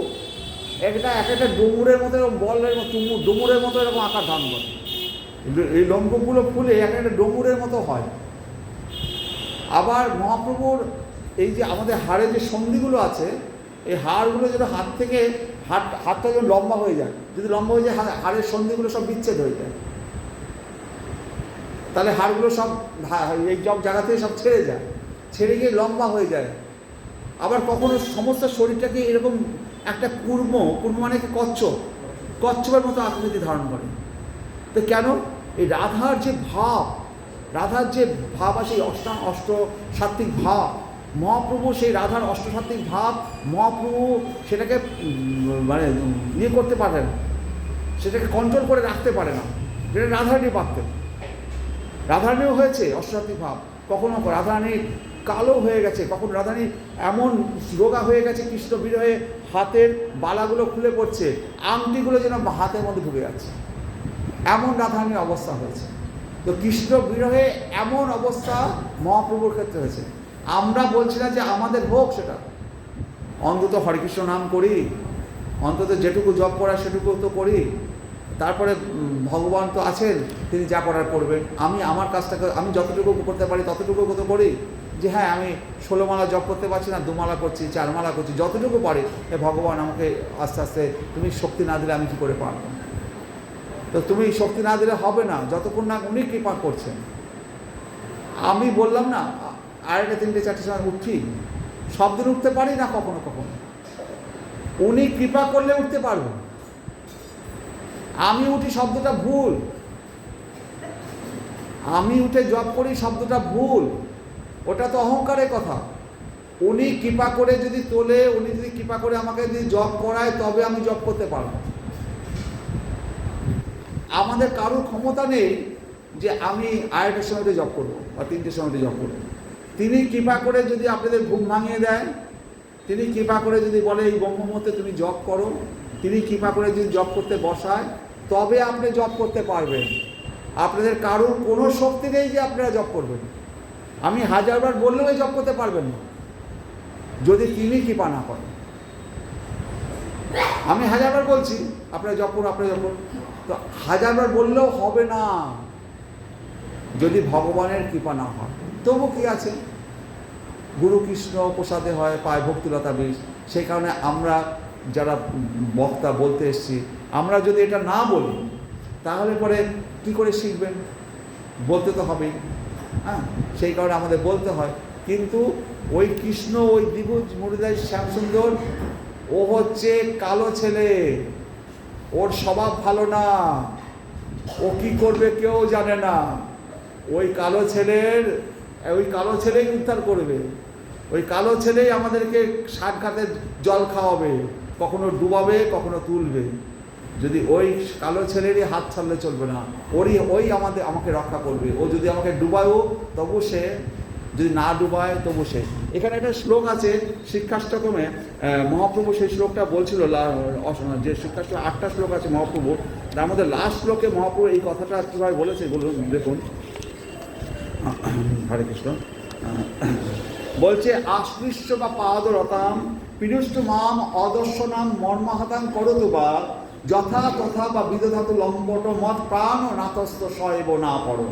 এক একটা ডুমুরের মতো, এরকম বলের মতো, ডুমুরের মতো এরকম আকার ধারণ করে। এই লোমগুলো ফুলে একটা ডুমুরের মতো হয়। আবার মহাপ্রভুর এই যে আমাদের হাড়ের যে সন্ধিগুলো আছে, এই হাড়গুলো যেন হাতটা যেন লম্বা হয়ে যায়, যদি লম্বা হয়ে যায় হাড়ের সন্ধিগুলো সব বিচ্ছেদ হয়ে যায়, তাহলে হাড়গুলো সব এই সব জায়গা থেকে সব ছেড়ে গিয়ে লম্বা হয়ে যায়। আবার কখনো সমস্ত শরীরটাকে এরকম একটা কুর্ম মানে কচ্ছপের মতো আকৃতি ধারণ করে। তো কেন? এই রাধার যে ভাব আছে, অষ্টসাত্ত্বিক ভাব, মহাপ্রভু সেই রাধার অষ্টসাত্ত্বিক ভাব মহাপ্রভু সেটাকে মানে ইয়ে করতে পারে না, সেটাকে কন্ট্রোল করে রাখতে পারে না, যেটা রাধারানী পারতেন। রাধারানীও হয়েছে অষ্টসাত্ত্বিক ভাব, কখনো রাধারানী কালো হয়ে গেছে, কখন রাধারানী এমন রোগা হয়ে গেছে কৃষ্ণ বিরহে হাতের বালাগুলো খুলে পড়ছে, আংটিগুলো যেন হাতের মধ্যে ঢুকে যাচ্ছে, এমন রাধারানীর অবস্থা হয়েছে। তো কৃষ্ণ বিরহে এমন অবস্থা মহাপ্রভুর ক্ষেত্রে হয়েছে। আমরা বলছি না যে আমাদের হোক, সেটা অন্তত হরে কৃষ্ণ নাম করি, অন্তত যেটুকু জপ করা সেটুকু তো করি, তারপরে ভগবান তো আছেন, তিনি যা করার করবেন। আমি আমার কাজটাকে আমি যতটুকু করতে পারি ততটুকু তো করি, যে হ্যাঁ আমি 16 মালা জপ করতে পারছি না, 2 মালা করছি, 4 মালা করছি, যতটুকু পারি ভগবান আমাকে আস্তে আস্তে তুমি শক্তি না দিলে আমি কী করে পারব? তো তুমি শক্তি না দিলে হবে না, যতক্ষণ না উনি কৃপা করছেন। আমি বললাম না 2:30, 3টে, 4টের সময় উঠি, সব দিন উঠতে পারি না, কখনো কখনো উনি কৃপা করলে উঠতে পারবো। আমি উঠি শব্দটা ভুল, আমি উঠে জপ করি শব্দটা ভুল, ওটা তো অহংকারের কথা। উনি কৃপা করে যদি তোলে, উনি যদি কৃপা করে আমাকে যদি জপ করায়, তবে আমি জপ করতে পারব। আমাদের কারোর ক্ষমতা নেই যে আমি 2:30টার সময়তে জপ করবো বা 3টের সময়তে জপ করবো। তিনি কৃপা করে যদি আপনাদের ঘুম ভাঙিয়ে দেয়, তিনি কৃপা করে যদি বলে এই ব্রহ্মমুহূর্তে তুমি জপ করো, তিনি কৃপা করে যদি জপ করতে বসায়, তবে আপনি জপ করতে পারবেন। আপনাদের কারোর কোনো শক্তি নেই যে আপনারা জপ করবেন। আমি 1000বার বললেও জপ করতে পারবেন না যদি তিনি কৃপা না করেন। আমি 1000বার বলছি আপনারা জপ করুন, তো 1000বার বললেও হবে না যদি ভগবানের কৃপা না হয়। তবু কি আছে, গুরু কৃষ্ণ প্রসাদে হয়, পায় ভক্তিলতা বীজ। সেই কারণে আমরা যারা বক্তা বলতে এসছি, আমরা যদি এটা না বলি তাহলে পরে কি করে শিখবেন? বলতে তো হবেই, হ্যাঁ, সেই কারণে আমাদের বলতে হয়। কিন্তু ওই কৃষ্ণ, ওই দ্বিভুজ মুরলীধর শ্যামসুন্দর, ও হচ্ছে কালো ছেলে, ওর স্বভাব ভালো না, ও কি করবে কেউ জানে না। ওই কালো ছেলেই উদ্ধার করবে, ওই কালো ছেলেই আমাদেরকে সাক্ষাতে জল খাওয়াবে, কখনো ডুবাবে, কখনো তুলবে। যদি ওই কালো ছেলেরই হাত ছাড়লে চলবে না, ওই আমাকে রক্ষা করবে। ও যদি আমাকে ডুবায়ও তবু সে যদি না ডুবায় তবু সে। এখানে একটা শ্লোক আছে শিক্ষাষ্টকমে, মহাপ্রভু সেই শ্লোকটা বলছিল, যে শিক্ষাষ্টক 8টা শ্লোক আছে মহাপ্রভু, তার মধ্যে লাস্ট শ্লোকে মহাপ্রভু এই কথাটা কীভাবে বলেছে বলুন, দেখুন। হরে কৃষ্ণ বলছে, আশ্লিষ্য বা পাদরতাম পিনুষ্ট মাম অদর্শনাম মর্মাহতাং করতু বা যথা তথা বা বিদধাতু লম্বট মত প্রাণ নাতস্থ শৈব না পড়।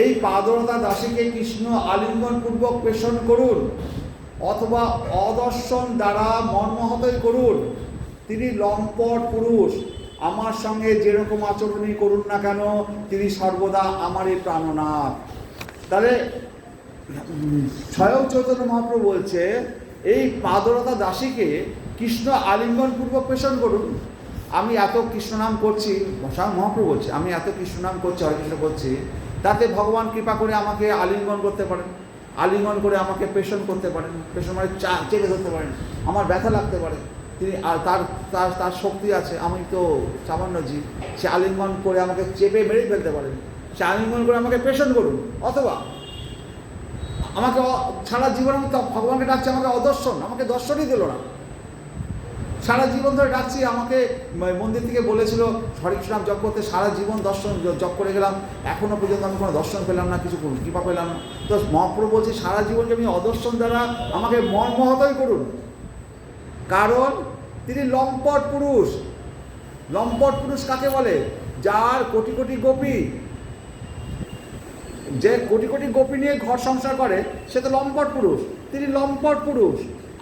এই পাদরতা দাসীকে কৃষ্ণ আলিঙ্গনপূর্বক পেষণ করুন অথবা অদর্শন দ্বারা মর্মাহতই করুন, তিনি লম্পট পুরুষ, আমার সঙ্গে যেরকম আচরণই করুন না কেন তিনি সর্বদা আমারই প্রাণনাথ। তাহলে স্বয়ং চৈতন্য মহাপ্রভু বলছে এই পাদরতা দাসীকে কৃষ্ণ আলিঙ্গনপূর্বক পেষণ করুন। আমি এত কৃষ্ণ নাম করছি, স্বয়ং মহাপ্রভু বলছে, আমি এত কৃষ্ণ নাম করছি, হরে করছি, তাতে ভগবান কৃপা করে আমাকে আলিঙ্গন করতে পারেন, আলিঙ্গন করে আমাকে পেষণ করতে পারেন, পেষণ মানে চেপে ধরতে পারেন, আমার ব্যথা লাগতে পারে, তিনি তার তার তার শক্তি আছে, আমি তো সামান্য জীব, সে আলিঙ্গন করে আমাকে চেপে মেরে ফেলতে পারেন, সে আলিঙ্গন করে আমাকে পেষণ করুন। অথবা আমাকে সারা জীবন আমি ভগবানকে ডাকছি, আমাকে অদর্শন, আমাকে দর্শনই দিল না, সারা জীবন ধরে ডাকছি, আমাকে মন্দির থেকে বলেছিল হরে কৃষ্ণ নাম জপ করতে, সারা জীবন দর্শন জপ করে গেলাম, এখনও পর্যন্ত আমি কোনো দর্শন পেলাম না, কিছু কৃপা পেলাম না। তো মহাপ্রভু বলছি সারা জীবনকে আমি অদর্শন দ্বারা আমাকে মর্মাহতই করুন, কারণ তিনি লম্পট পুরুষ। লম্পট পুরুষ কাকে বলে? যার কোটি কোটি গোপী, যে কোটি কোটি গোপী নিয়ে ঘর সংসার করে সে তো লম্পট পুরুষ। তিনি লম্পট পুরুষ,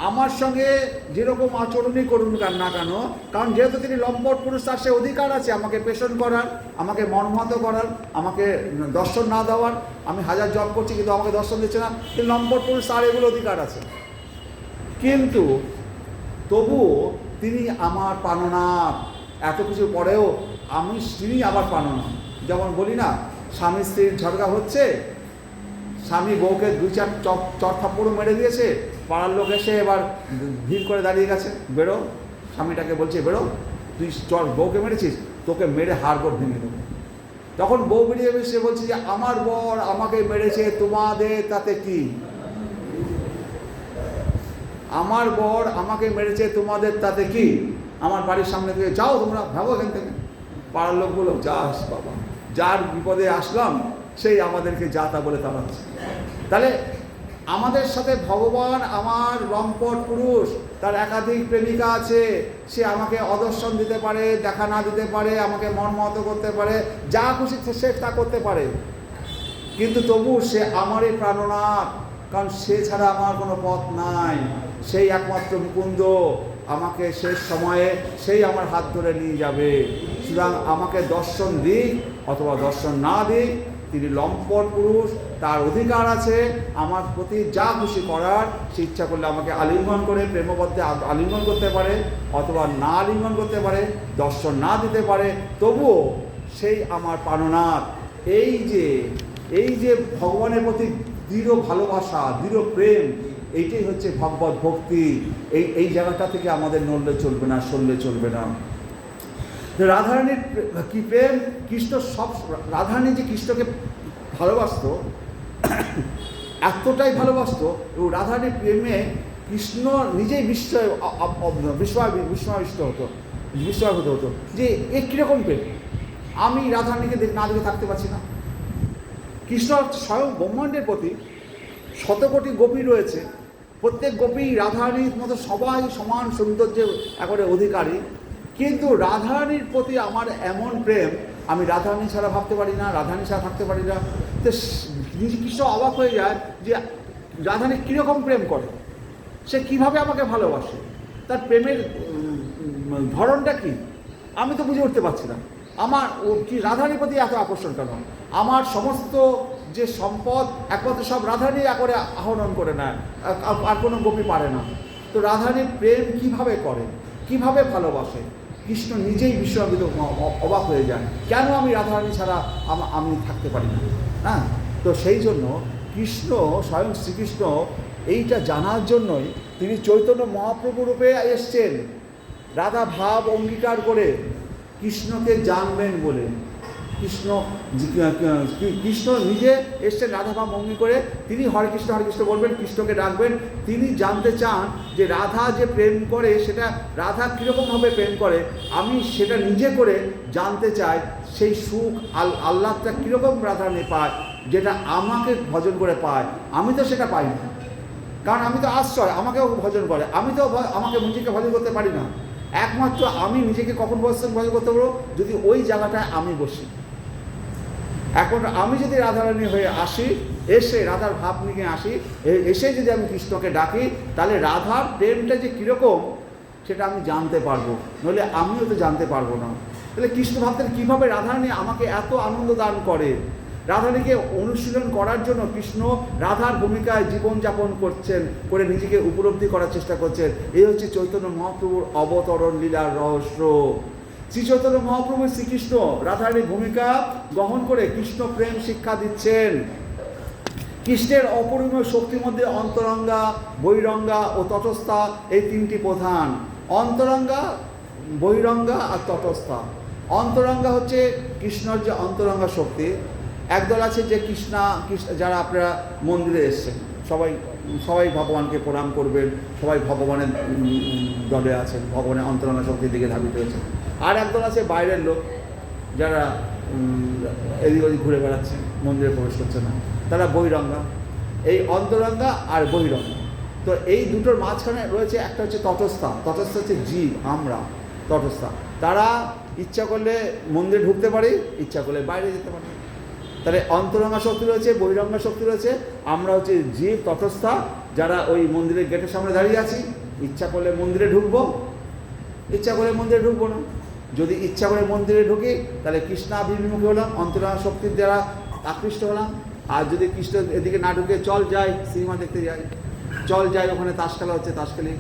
আমার সঙ্গে যেরকম আচরণই করুন না কেন, কারণ যেহেতু তিনি লম্পট পুরুষ তার সে অধিকার আছে আমাকে পেষণ করার, আমাকে মর্মাহত করার, আমাকে দর্শন না দেওয়ার। আমি হাজার জপ করছি কিন্তু আমাকে দর্শন দিচ্ছে না, তিনি লম্পট পুরুষ, তার এগুলো অধিকার আছে। কিন্তু তবুও তিনি আমার প্রাণনাথ, এত কিছু পরেও তিনি আবার প্রাণনাথ। যেমন বলি না, স্বামী স্ত্রীর ঝগড়া হচ্ছে, স্বামী বউকে 2-4 চর থাপ্পড়ও মেরে দিয়েছে, পাড়ার লোক এসে এবার ভিড় করে দাঁড়িয়ে গেছে, বেরো, স্বামীটাকে বলছে বেরো, তুই বউকে মেরেছিস, তোকে মেরে হাড়গোড় ভেঙে দেবো। তখন বউ বেরিয়ে সে বলছে যে আমার বর আমাকে মেরেছে, তোমাদের তাতে কি? আমার বর আমাকে মেরেছে, তোমাদের তাতে কি? আমার বাড়ির সামনে থেকে যাও, তোমরা ভাবো এখান থেকে। পাড়ার লোক বলো, যাস বাবা, যার বিপদে আসলাম সেই আমাদেরকে যা তা বলে তাড়াচ্ছে। তাহলে আমাদের সাথে ভগবান আমার লম্পট পুরুষ, তার একাধিক প্রেমিকা আছে, সে আমাকে অদর্শন দিতে পারে, দেখা না দিতে পারে, আমাকে মর্মাহত করতে পারে, যা খুশি সে তা করতে পারে, কিন্তু তবু সে আমারই প্রাণনাথ, কারণ সে ছাড়া আমার কোনো পথ নাই। সেই একমাত্র মুকুন্দ, আমাকে শেষ সময়ে সেই আমার হাত ধরে নিয়ে যাবে। সুতরাং আমাকে দর্শন দিক অথবা দর্শন না দিক, তিনি লম্পট পুরুষ, তার অধিকার আছে আমার প্রতি যা খুশি করার। সে ইচ্ছা করলে আমাকে আলিঙ্গন করে প্রেমবদ্ধে আলিঙ্গন করতে পারে, অথবা না আলিঙ্গন করতে পারে, দর্শন না দিতে পারে, তবুও সেই আমার প্রাণনাথ। এই যে ভগবানের প্রতি দৃঢ় ভালোবাসা, দৃঢ় প্রেম, এইটাই হচ্ছে ভগবত ভক্তি। এই জায়গাটা থেকে আমাদের নড়লে চলবে না, সরলে চলবে না। রাধারানীর কি প্রেম! কৃষ্ণ সব, রাধারানী যে কৃষ্ণকে ভালোবাসত, এতটাই ভালোবাসত, এবং রাধারানীর প্রেমে কৃষ্ণ নিজেই বিস্ময়িত হতো যে এ কীরকম প্রেম, আমি রাধারানীকে না দেখে থাকতে পারছি না। কৃষ্ণ স্বয়ং ব্রহ্মাণ্ডের প্রতি 100 কোটি গোপী রয়েছে, প্রত্যেক গোপী রাধারানীর মতো সবাই সমান সৌন্দর্যের একবারে অধিকারী, কিন্তু রাধারানীর প্রতি আমার এমন প্রেম, আমি রাধারানী ছাড়া ভাবতে পারি না, রাধারানী ছাড়া থাকতে পারি না। তো কৃষ্ণ অবাক হয়ে যায় যে রাধারানী কীরকম প্রেম করে, সে কিভাবে আমাকে ভালোবাসে, তার প্রেমের ধরনটা কি, আমি তো বুঝে উঠতে পারছি না। আমার কি রাধারানীর প্রতি এত আকর্ষণ কেন? আমার সমস্ত যে সম্পদ একমাত্র সব রাধারানী একবারে আহরণ করে নেয়, আর কোনো গোপী পারে না। তো রাধারানীর প্রেম কিভাবে করে, কিভাবে ভালোবাসে, কৃষ্ণ নিজেই বিস্ময়িত, অবাক হয়ে যায়, কেন আমি রাধারানী ছাড়া আমি থাকতে পারি না। হ্যাঁ, তো সেই জন্য কৃষ্ণ, স্বয়ং শ্রীকৃষ্ণ এইটা জানার জন্যই তিনি চৈতন্য মহাপ্রভু রূপে এসছেন, রাধা ভাব অঙ্গীকার করে কৃষ্ণকে জানবেন বলে। কৃষ্ণ কৃষ্ণ নিজে এসছেন রাধা ভাব ভঙ্গি করে, তিনি হরে কৃষ্ণ বলবেন, কৃষ্ণকে ডাকবেন। তিনি জানতে চান যে রাধা যে প্রেম করে সেটা রাধা কীরকমভাবে প্রেম করে, আমি সেটা নিজে করে জানতে চাই, সেই সুখ আহ্লাদটা কীরকম রাধা নিয়ে পায়, যেটা আমাকে ভজন করে পায়। আমি তো সেটা পাই না, কারণ আমি তো আশ্রয়, আমাকেও ভজন করে, আমি তো আমাকে নিজেকে ভজন করতে পারি না। একমাত্র আমি নিজেকে কখন ভজন করতে পারবো, যদি ওই জায়গাটায় আমি বসি। এখন আমি যদি রাধারানী হয়ে আসি, এসে রাধার ভাব নিয়ে আসি, এসে যদি আমি কৃষ্ণকে ডাকি, তাহলে রাধার প্রেমটা যে কীরকম সেটা আমি জানতে পারবো, নইলে আমিও তো জানতে পারবো না। তাহলে কৃষ্ণ ভাবতেন কীভাবে রাধারানী আমাকে এত আনন্দ দান করে। রাধারানীকে অনুশীলন করার জন্য কৃষ্ণ রাধার ভূমিকায় জীবনযাপন করছেন, করে নিজেকে উপলব্ধি করার চেষ্টা করছেন। এই হচ্ছে চৈতন্য মহাপ্রভুর অবতরণ লীলার রহস্য। শ্রী চৈতন্য মহাপ্রভু শ্রীকৃষ্ণ রাধারানীর ভূমিকা গ্রহণ করে কৃষ্ণ প্রেম শিক্ষা দিচ্ছেন। কৃষ্ণের অপরিমেয় শক্তির মধ্যে অন্তরঙ্গা, বহিরঙ্গা ও তটস্থা এই তিনটি প্রধান। অন্তরঙ্গা, বহিরঙ্গা আর তটস্থা। অন্তরঙ্গা হচ্ছে কৃষ্ণর যে অন্তরঙ্গা শক্তি। একদল আছে যে কৃষ্ণ যারা আপনারা মন্দিরে এসছেন, সবাই ভগবানকে প্রণাম করবেন, সবাই ভগবানের দলে আছেন, ভগবানের অন্তরঙ্গা শক্তির দিকে ধাবিত হয়েছে। আর একদল আছে বাইরের লোক, যারা এদিক ওদিক ঘুরে বেড়াচ্ছে, মন্দিরে প্রবেশ করছে না, তারা বহিরঙ্গা। এই অন্তরঙ্গা আর বহিরঙ্গা, তো এই দুটোর মাঝখানে রয়েছে একটা হচ্ছে তটস্থা। তটস্থ হচ্ছে জীব, আমরা তটস্থা। তারা ইচ্ছা করলে মন্দিরে ঢুকতে পারি, ইচ্ছা করলে বাইরে যেতে পারি। তাহলে অন্তরঙ্গা শক্তি রয়েছে, বহিরঙ্গা শক্তি রয়েছে। আমরা হচ্ছে জীব, তটস্থা, যারা ওই মন্দিরের গেটের সামনে দাঁড়িয়ে আছি। ইচ্ছা করলে মন্দিরে ঢুকবো, ইচ্ছা করে মন্দিরে ঢুকবো না। যদি ইচ্ছা করে মন্দিরে ঢুকি, তাহলে কৃষ্ণাভিমুখী হলাম, অন্তরঙ্গা শক্তির দ্বারা আকৃষ্ট হলাম। আর যদি কৃষ্ণ এদিকে না ঢুকে চল যাই সিনেমা দেখতে যাই, চল যাই ওখানে তাস খেলা হচ্ছে, তাস খেলি,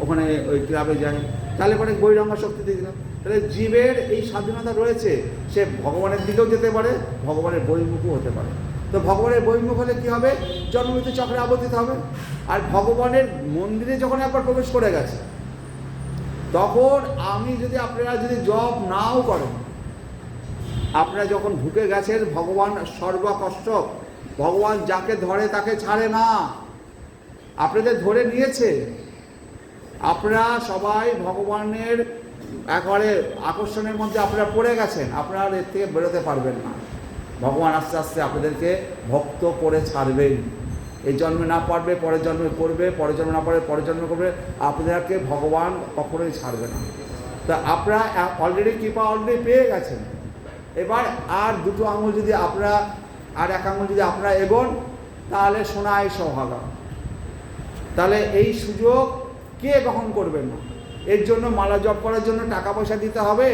ওখানে ওই ক্লাবে যাই, তাহলে পরে বহিরঙ্গা শক্তি দিয়ে দিলাম। তাহলে জীবের এই স্বাধীনতা রয়েছে, সে ভগবানের দিকেও যেতে পারে, ভগবানের বহির্মুখও হতে পারে। তো ভগবানের বহির্মুখ হলে কী হবে, জন্মমৃত্যু চক্রে আবর্তিত হবে। আর ভগবানের মন্দিরে যখন একবার প্রবেশ করে গেছে, তখন আপনারা যদি জপ নাও করেন, আপনারা যখন ঢুকে গেছেন, ভগবান সর্বকষ্টক, ভগবান যাকে ধরে তাকে ছাড়ে না। আপনাদের ধরে নিয়েছে, আপনারা সবাই ভগবানের একেবারে আকর্ষণের মধ্যে আপনারা পড়ে গেছেন, আপনারা এর থেকে বেরোতে পারবেন না। ভগবান আস্তে আস্তে আপনাদেরকে ভক্ত করে ছাড়বেন। এই জন্মে না পারবে, পরের জন্মে করবে, পরের জন্মে না পারবে, পরের জন্মে করবে, আপনাদেরকে ভগবান কখনোই ছাড়বে না। তা আপনারা অলরেডি কৃপা অলরেডি পেয়ে গেছেন। এবার আর দুটো আঙুল যদি আপনারা, আর এক আঙুল যদি আপনারা এগোন, তাহলে সোনায় সোহাগা। তাহলে এই সুযোগ কে গ্রহণ করবেন না? এর জন্য মালা জপ করার জন্য টাকা পয়সা দিতে হবে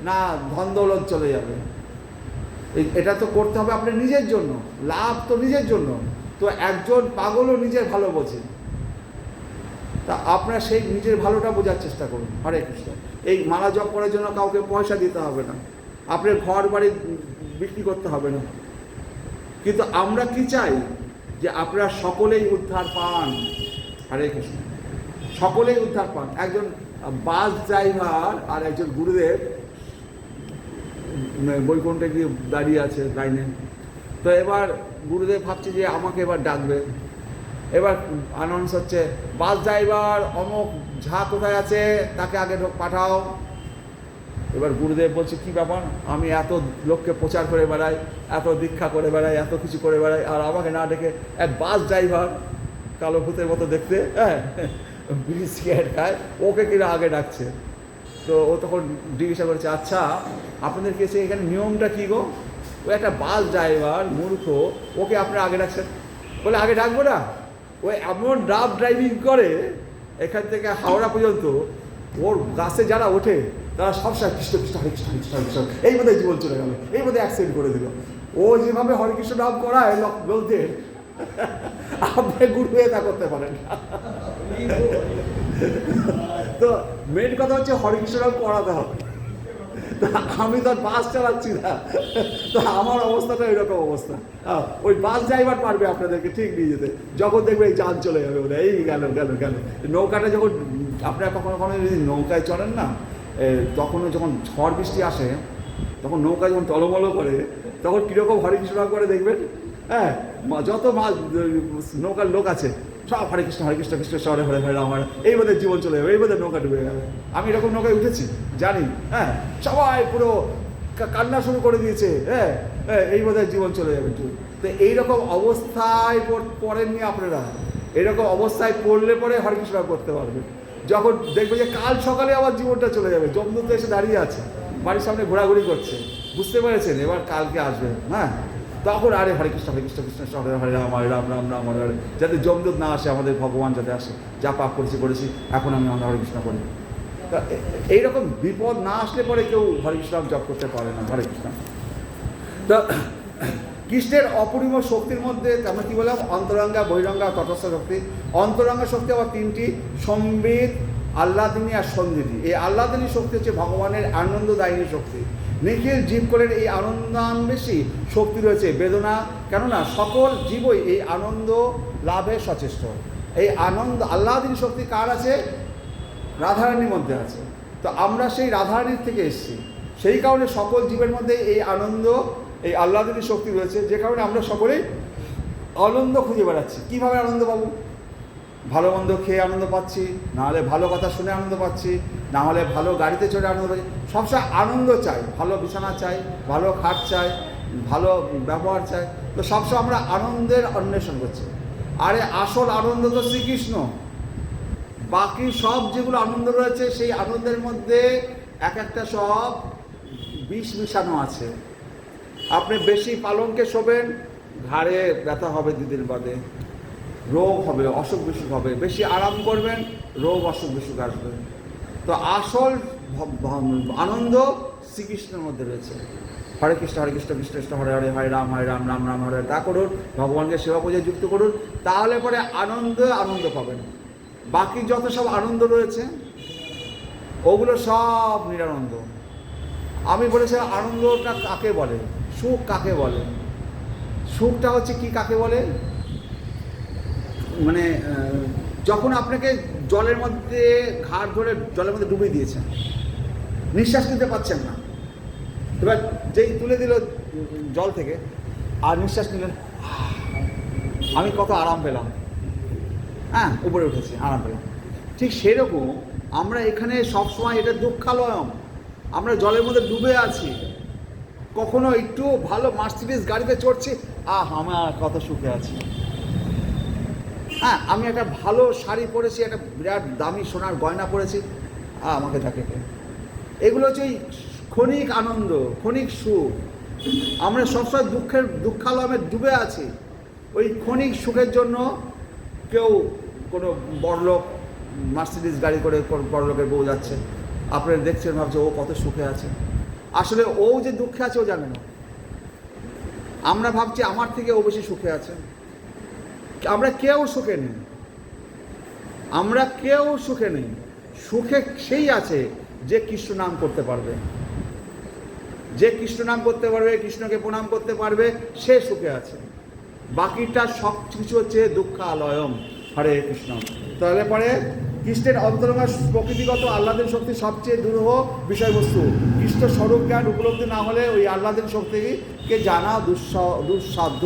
না ধন দৌলত চলে যাবে? এটা তো করতে হবে আপনার নিজের জন্য, লাভ তো নিজের জন্য। তো একজন পাগলও নিজের ভালো বোঝে, তা আপনারা সেই নিজের ভালোটা বোঝার চেষ্টা করুন। হরে কৃষ্ণ। এই মালা জপ করার জন্য কাউকে পয়সা দিতে হবে না, আপনার ঘর বাড়ি বিক্রি করতে হবে না। কিন্তু আমরা কি চাই, যে আপনারা সকলেই উদ্ধার পান। হরে কৃষ্ণ। সকলেই উদ্ধার পান। একজন বাস ড্রাইভার আর একজন গুরুদেব বৈকুণ্ঠে গিয়ে দাঁড়িয়ে আছে লাইনে। তো এবার গুরুদেব ভাবছে যে আমাকে এবার ডাকবে। এবার অ্যানাউন্স হচ্ছে, বাস ড্রাইভার অমুক ঝা কোথায় আছে, তাকে আগে পাঠাও। এবার গুরুদেব বলছে, কী ব্যাপার, আমি এত লোককে প্রচার করে বেড়াই, এত দীক্ষা করে বেড়াই, এত কিছু করে বেড়াই, আর আমাকে না ডেকে এক বাস ড্রাইভার, কালো ভূতের মতো দেখতে, হ্যাঁ, বিড়ি সিগারেট খায়, ওকে কিনা আগে ডাকছে। তো ও তখন জিজ্ঞাসা করছে, আচ্ছা আপনাদের কাছে এখানে নিয়মটা কী গো? ও একটা বাস ড্রাইভার, মূর্খ, ওকে আপনারা আগে ডাকছেন? বলে আগে ডাকবো না, ও এমন ড্রাফ ড্রাইভিং করে এখান থেকে হাওড়া পর্যন্ত, ওর গাছে যারা ওঠে তারা সবসময় কৃষ্ণ কৃষ্ণ হরে কৃষ্ণ কৃষ্ণ কৃষ্ণ, এই মধ্যে জীবন চলে গেল, এই মধ্যে অ্যাক্সিডেন্ট করে দিল। ও যেভাবে হরে কৃষ্ণ নাম করায় লোকদের, আপনি গুরু হয়ে তা করতে পারেন। তো মেন কথা হচ্ছে হরে কৃষ্ণ নাম করাতে হবে। আমি তো বাস চালাচ্ছি না, তো আমার অবস্থাটা এরকম অবস্থা। ওই বাস ড্রাইভার পারবে আপনাদেরকে ঠিক নিয়ে যেতে, যখন দেখবে এই যান চলে যাবে, বলে এই গেল গেল গেল। নৌকাটা যখন আপনারা কখনো কখনো যদি নৌকায় চলেন না, তখনও যখন ঝড় বৃষ্টি আসে, তখন নৌকা যখন টলমলো করে তখন কীরকম হরে কৃষ্ণ নাম করে দেখবেন। হ্যাঁ, যত নৌকার লোক আছে সব হরে কৃষ্ণ কৃষ্ণ হরে হরে হরে আমার, এই বোধের জীবন চলে যাবে, এই বোধের নৌকা ডুবে যাবে। আমি এরকম নৌকায় উঠেছি, জানি। হ্যাঁ, সবাই পুরো কান্না শুরু করে দিয়েছে, হ্যাঁ এই বোধের জীবন চলে যাবে। তো এইরকম অবস্থায় পড়েননি আপনারা, এরকম অবস্থায় পড়লে পরে হরে কৃষ্ণ করতে পারবেন। যখন দেখবে যে কাল সকালে আবার জীবনটা চলে যাবে, যমদূত এসে দাঁড়িয়ে আছে, বাড়ির সামনে ঘোরাঘুরি করছে, বুঝতে পেরেছেন এবার কালকে আসবে। হ্যাঁ, তখন আরে হরে কৃষ্ণ কৃষ্ণ হরে হরে রাম হরে রাম রাম রাম হরে হরে, যাতে যমদূত না আসে, আমাদের ভগবান যাতে আসে, যা পাপ করেছি এখন আমি আমাদের হরে কৃষ্ণ করি। তা এইরকম বিপদ না আসলে পরে কেউ হরে কৃষ্ণ জপ করতে পারে না। হরে কৃষ্ণ। তো কৃষ্ণের অপরিম শক্তির মধ্যে আমরা কী বললাম, অন্তরঙ্গা, বহিরঙ্গা, তটস্থ শক্তি। অন্তরঙ্গা শক্তি আবার তিনটি, সম্বিত, আহ্লাদিনী আর সন্ধিনী। এই আহ্লাদিনী শক্তি হচ্ছে ভগবানের আনন্দদায়িনী শক্তি। নিখিল জীবকুলের এই আনন্দান্বেষী শক্তি রয়েছে বেদনা, কেননা সকল জীবই এই আনন্দ লাভে সচেষ্ট। এই আনন্দ আহ্লাদিনী শক্তি কার আছে? রাধারানীর মধ্যে আছে। তো আমরা সেই রাধারানীর থেকে এসেছি, সেই কারণে সকল জীবের মধ্যে এই আনন্দ, এই আহ্লাদিনী শক্তি রয়েছে, যে কারণে আমরা সকলেই আনন্দ খুঁজে বেড়াচ্ছি। কীভাবে আনন্দ পাবো? ভালো মন্দ খেয়ে আনন্দ পাচ্ছি, নাহলে ভালো কথা শুনে আনন্দ পাচ্ছি, না হলে ভালো গাড়িতে চড়ে আনন্দ পাচ্ছি। সবসময় আনন্দ চাই, ভালো বিছানা চাই, ভালো খাট চাই, ভালো ব্যবহার চাই। তো সবসময় আমরা আনন্দের অন্বেষণ করছি। আরে আসল আনন্দ তো শ্রীকৃষ্ণ। বাকি সব যেগুলো আনন্দ রয়েছে সেই আনন্দের মধ্যে এক একটা সব বিষ মিশানো আছে। আপনি বেশি পালঙ্কে শোবেন, ঘাড়ে ব্যথা হবে, দুদিন বাদে রোগ হবে, অসুখ বিসুখ হবে। বেশি আরাম করবেন, রোগ অসুখ বিসুখ আসবে। তো আসল আনন্দ শ্রীকৃষ্ণের মধ্যে রয়েছে। হরে কৃষ্ণ কৃষ্ণ কৃষ্ণ হরে হরে, হরে রাম রাম রাম হরে। তা করুন, ভগবানকে সেবা পূজায় যুক্ত করুন, তাহলে পরে আনন্দ পাবেন। বাকি যত সব আনন্দ রয়েছে ওগুলো সব নিরানন্দ। আমি বলেছিলাম আনন্দটা কাকে বলে, সুখ কাকে বলে। সুখটা হচ্ছে কি, কাকে বলে, মানে যখন আপনাকে জলের মধ্যে ঘাড় ধরে জলের মধ্যে ডুবিয়ে দিয়েছেন, নিঃশ্বাস নিতে পারছেন না, এবার যেই তুলে দিল জল থেকে আর নিঃশ্বাস নিলেন, আমি কত আরাম পেলাম, হ্যাঁ উপরে উঠেছি, আরাম পেলাম। ঠিক সেরকম আমরা এখানে সবসময় এটা দুঃখালয়ম, আমরা জলের মধ্যে ডুবে আছি। কখনো একটু ভালো মার্সিডিজ গাড়িতে চড়ছি, আমার কত সুখে আছি। হ্যাঁ, আমি একটা ভালো শাড়ি পরেছি, একটা বিরাট দামি সোনার গয়না পরেছি, আমাকে থাকে। এগুলো হচ্ছে ওই ক্ষণিক আনন্দ, ক্ষণিক সুখ। আমরা সবসময় দুঃখালয়ে ডুবে আছি। ওই ক্ষণিক সুখের জন্য কেউ কোনো বড়লোক মার্সিডিজ গাড়ি করে বড়লোকের বউ যাচ্ছে, আপনারা দেখছেন, ভাবছে ও কত সুখে আছে। আসলে ও যে দুঃখে আছে ও জানে না। আমরা ভাবছি আমার থেকে ও বেশি সুখে আছে। আমরা কেউ সুখে নেই, আমরা কেউ সুখে নেই। সুখে সেই আছে যে কৃষ্ণ নাম করতে পারবে, যে কৃষ্ণ নাম করতে পারবে, কৃষ্ণকে প্রণাম করতে পারবে, সে সুখে আছে। বাকিটা সব কিছু হচ্ছে দুঃখালয়ম। হরে কৃষ্ণ। তাহলে পরে কৃষ্ণের অন্তরঙ্গা প্রকৃতিগত আহ্লাদের শক্তি সবচেয়ে দুরূহ বিষয়বস্তু। কৃষ্ণ স্বরূপ জ্ঞান উপলব্ধি না হলে ওই আহ্লাদের শক্তিকে জানা দুঃসাধ্য।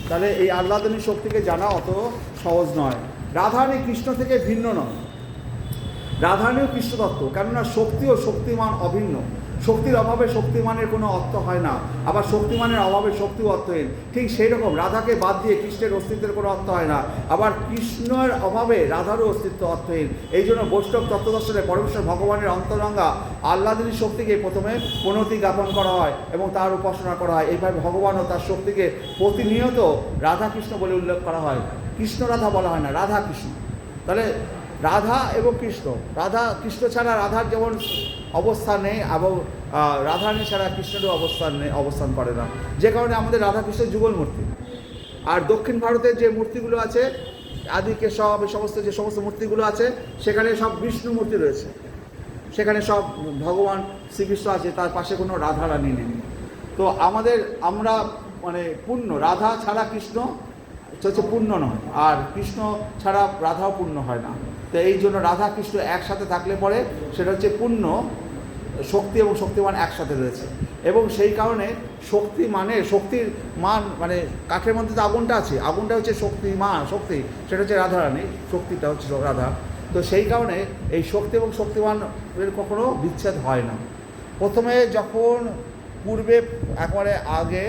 তাহলে এই আহ্লাদনী শক্তিকে জানা অত সহজ নয়। রাধারানী কৃষ্ণ থেকে ভিন্ন নয়, রাধারানীও কৃষ্ণতত্ত্ব, কেননা শক্তি ও শক্তিমান অভিন্ন। শক্তির অভাবে শক্তিমানের কোনো অর্থ হয় না, আবার শক্তিমানের অভাবে শক্তিও অর্থহীন। ঠিক সেই রকম রাধাকে বাদ দিয়ে কৃষ্ণের অস্তিত্বের কোনো অর্থ হয় না, আবার কৃষ্ণের অভাবে রাধারও অস্তিত্ব অর্থহীন। এই জন্য বৈষ্ণব তত্ত্বদর্শনে পরমেশ্বর ভগবানের অন্তরঙ্গা আহ্লাদিনী শক্তিকে প্রথমে প্রণতি জ্ঞাপন করা হয় এবং তার উপাসনা করা হয়। এইভাবে ভগবান ও তার শক্তিকে প্রতিনিয়ত রাধা কৃষ্ণ বলে উল্লেখ করা হয়। কৃষ্ণ রাধা বলা হয় না, রাধা কৃষ্ণ। তাহলে রাধা এবং কৃষ্ণ, রাধা কৃষ্ণ ছাড়া রাধার যেমন অবস্থান নেই, এবং রাধারানী ছাড়া কৃষ্ণেরও অবস্থান করে না, যে কারণে আমাদের রাধা কৃষ্ণের যুগল মূর্তি। আর দক্ষিণ ভারতের যে মূর্তিগুলো আছে, আদিকে সব যে সমস্ত মূর্তিগুলো আছে, সেখানে সব বিষ্ণু মূর্তি রয়েছে, সেখানে সব ভগবান শ্রীকৃষ্ণ আছে, তার পাশে কোনো রাধারানী নেই। তো আমরা মানে পূর্ণ, রাধা ছাড়া কৃষ্ণ হচ্ছে পূর্ণ নয়, আর কৃষ্ণ ছাড়া রাধাও পূর্ণ হয় না। তো এই জন্য রাধা কৃষ্ণ একসাথে থাকলে পরে সেটা হচ্ছে পূর্ণ, শক্তি এবং শক্তিমান একসাথে রয়েছে। এবং সেই কারণে শক্তি মানে শক্তির মান মানে কাঠের মধ্যে তো আগুনটা আছে, আগুনটা হচ্ছে শক্তি মান, শক্তি সেটা হচ্ছে রাধারানী, শক্তিটা হচ্ছে রাধা। তো সেই কারণে এই শক্তি এবং শক্তিমানের কখনো বিচ্ছেদ হয় না। প্রথমে যখন পূর্বে একবারে আগে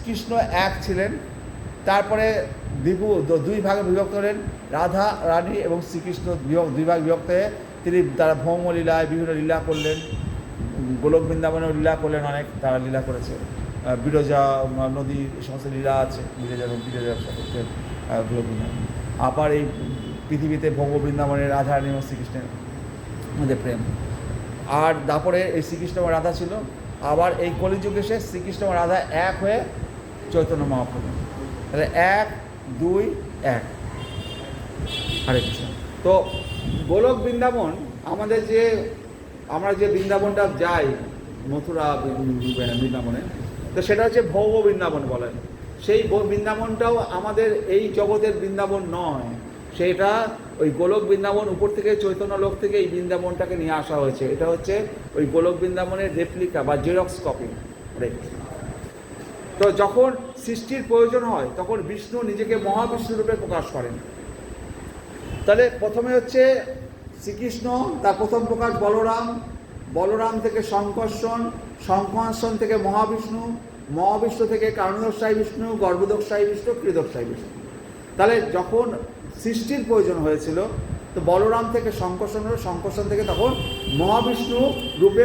কৃষ্ণ এক ছিলেন, তারপরে দুই ভাগে বিভক্ত হলেন, রাধা রানী এবং শ্রীকৃষ্ণ দুই ভাগে বিভক্ত হয়ে তিনি তারা ভৌমলীলায় বিভিন্ন লীলা করলেন, গোলক বৃন্দাবনেও লীলা করলেন, অনেক তারা লীলা করেছে, বিরজা নদী সমস্ত লীলা আছে, বিরজার সাথে গোলক বৃন্দাবন। আবার এই পৃথিবীতে ভৌম বৃন্দাবনের রাধা রানী এবং শ্রীকৃষ্ণের মধ্যে প্রেম। আর তারপরে এই শ্রীকৃষ্ণ এবং রাধা ছিল, আবার এই কলিযুগ এসে শ্রীকৃষ্ণ এবং রাধা এক হয়ে চৈতন্য মহাপ্রভু, তাহলে 1, 2, 1 হরে কৃষ্ণ। তো গোলক বৃন্দাবন আমাদের যে আমরা যে বৃন্দাবনটা যাই মথুরা বৃন্দাবনে, তো সেটা হচ্ছে ভৌম বৃন্দাবন বলেন। সেই বৃন্দাবনটাও আমাদের এই জগতের বৃন্দাবন নয়, সেটা ওই গোলক বৃন্দাবন উপর থেকে চৈতন্য লোক থেকে এই বৃন্দাবনটাকে নিয়ে আসা হয়েছে। এটা হচ্ছে ওই গোলক বৃন্দাবনের রেপ্লিকা বা জেরক্স কপি। তো যখন সৃষ্টির প্রয়োজন হয় তখন বিষ্ণু নিজেকে মহাবিষ্ণু রূপে প্রকাশ করেন। তাহলে প্রথমে হচ্ছে শ্রীকৃষ্ণ, তার প্রথম প্রকাশ বলরাম, বলরাম থেকে সংকর্ষণ, সংকর্ষণ থেকে মহাবিষ্ণু, মহাবিষ্ণু থেকে কারণোদকশায়ী বিষ্ণু, গর্ভোদকশায়ী বিষ্ণু, ক্রিয়োদকশায়ী বিষ্ণু। তাহলে যখন সৃষ্টির প্রয়োজন হয়েছিল তো বলরাম থেকে সংকর্ষণ হলো, সংকর্ষণ থেকে তখন মহাবিষ্ণু রূপে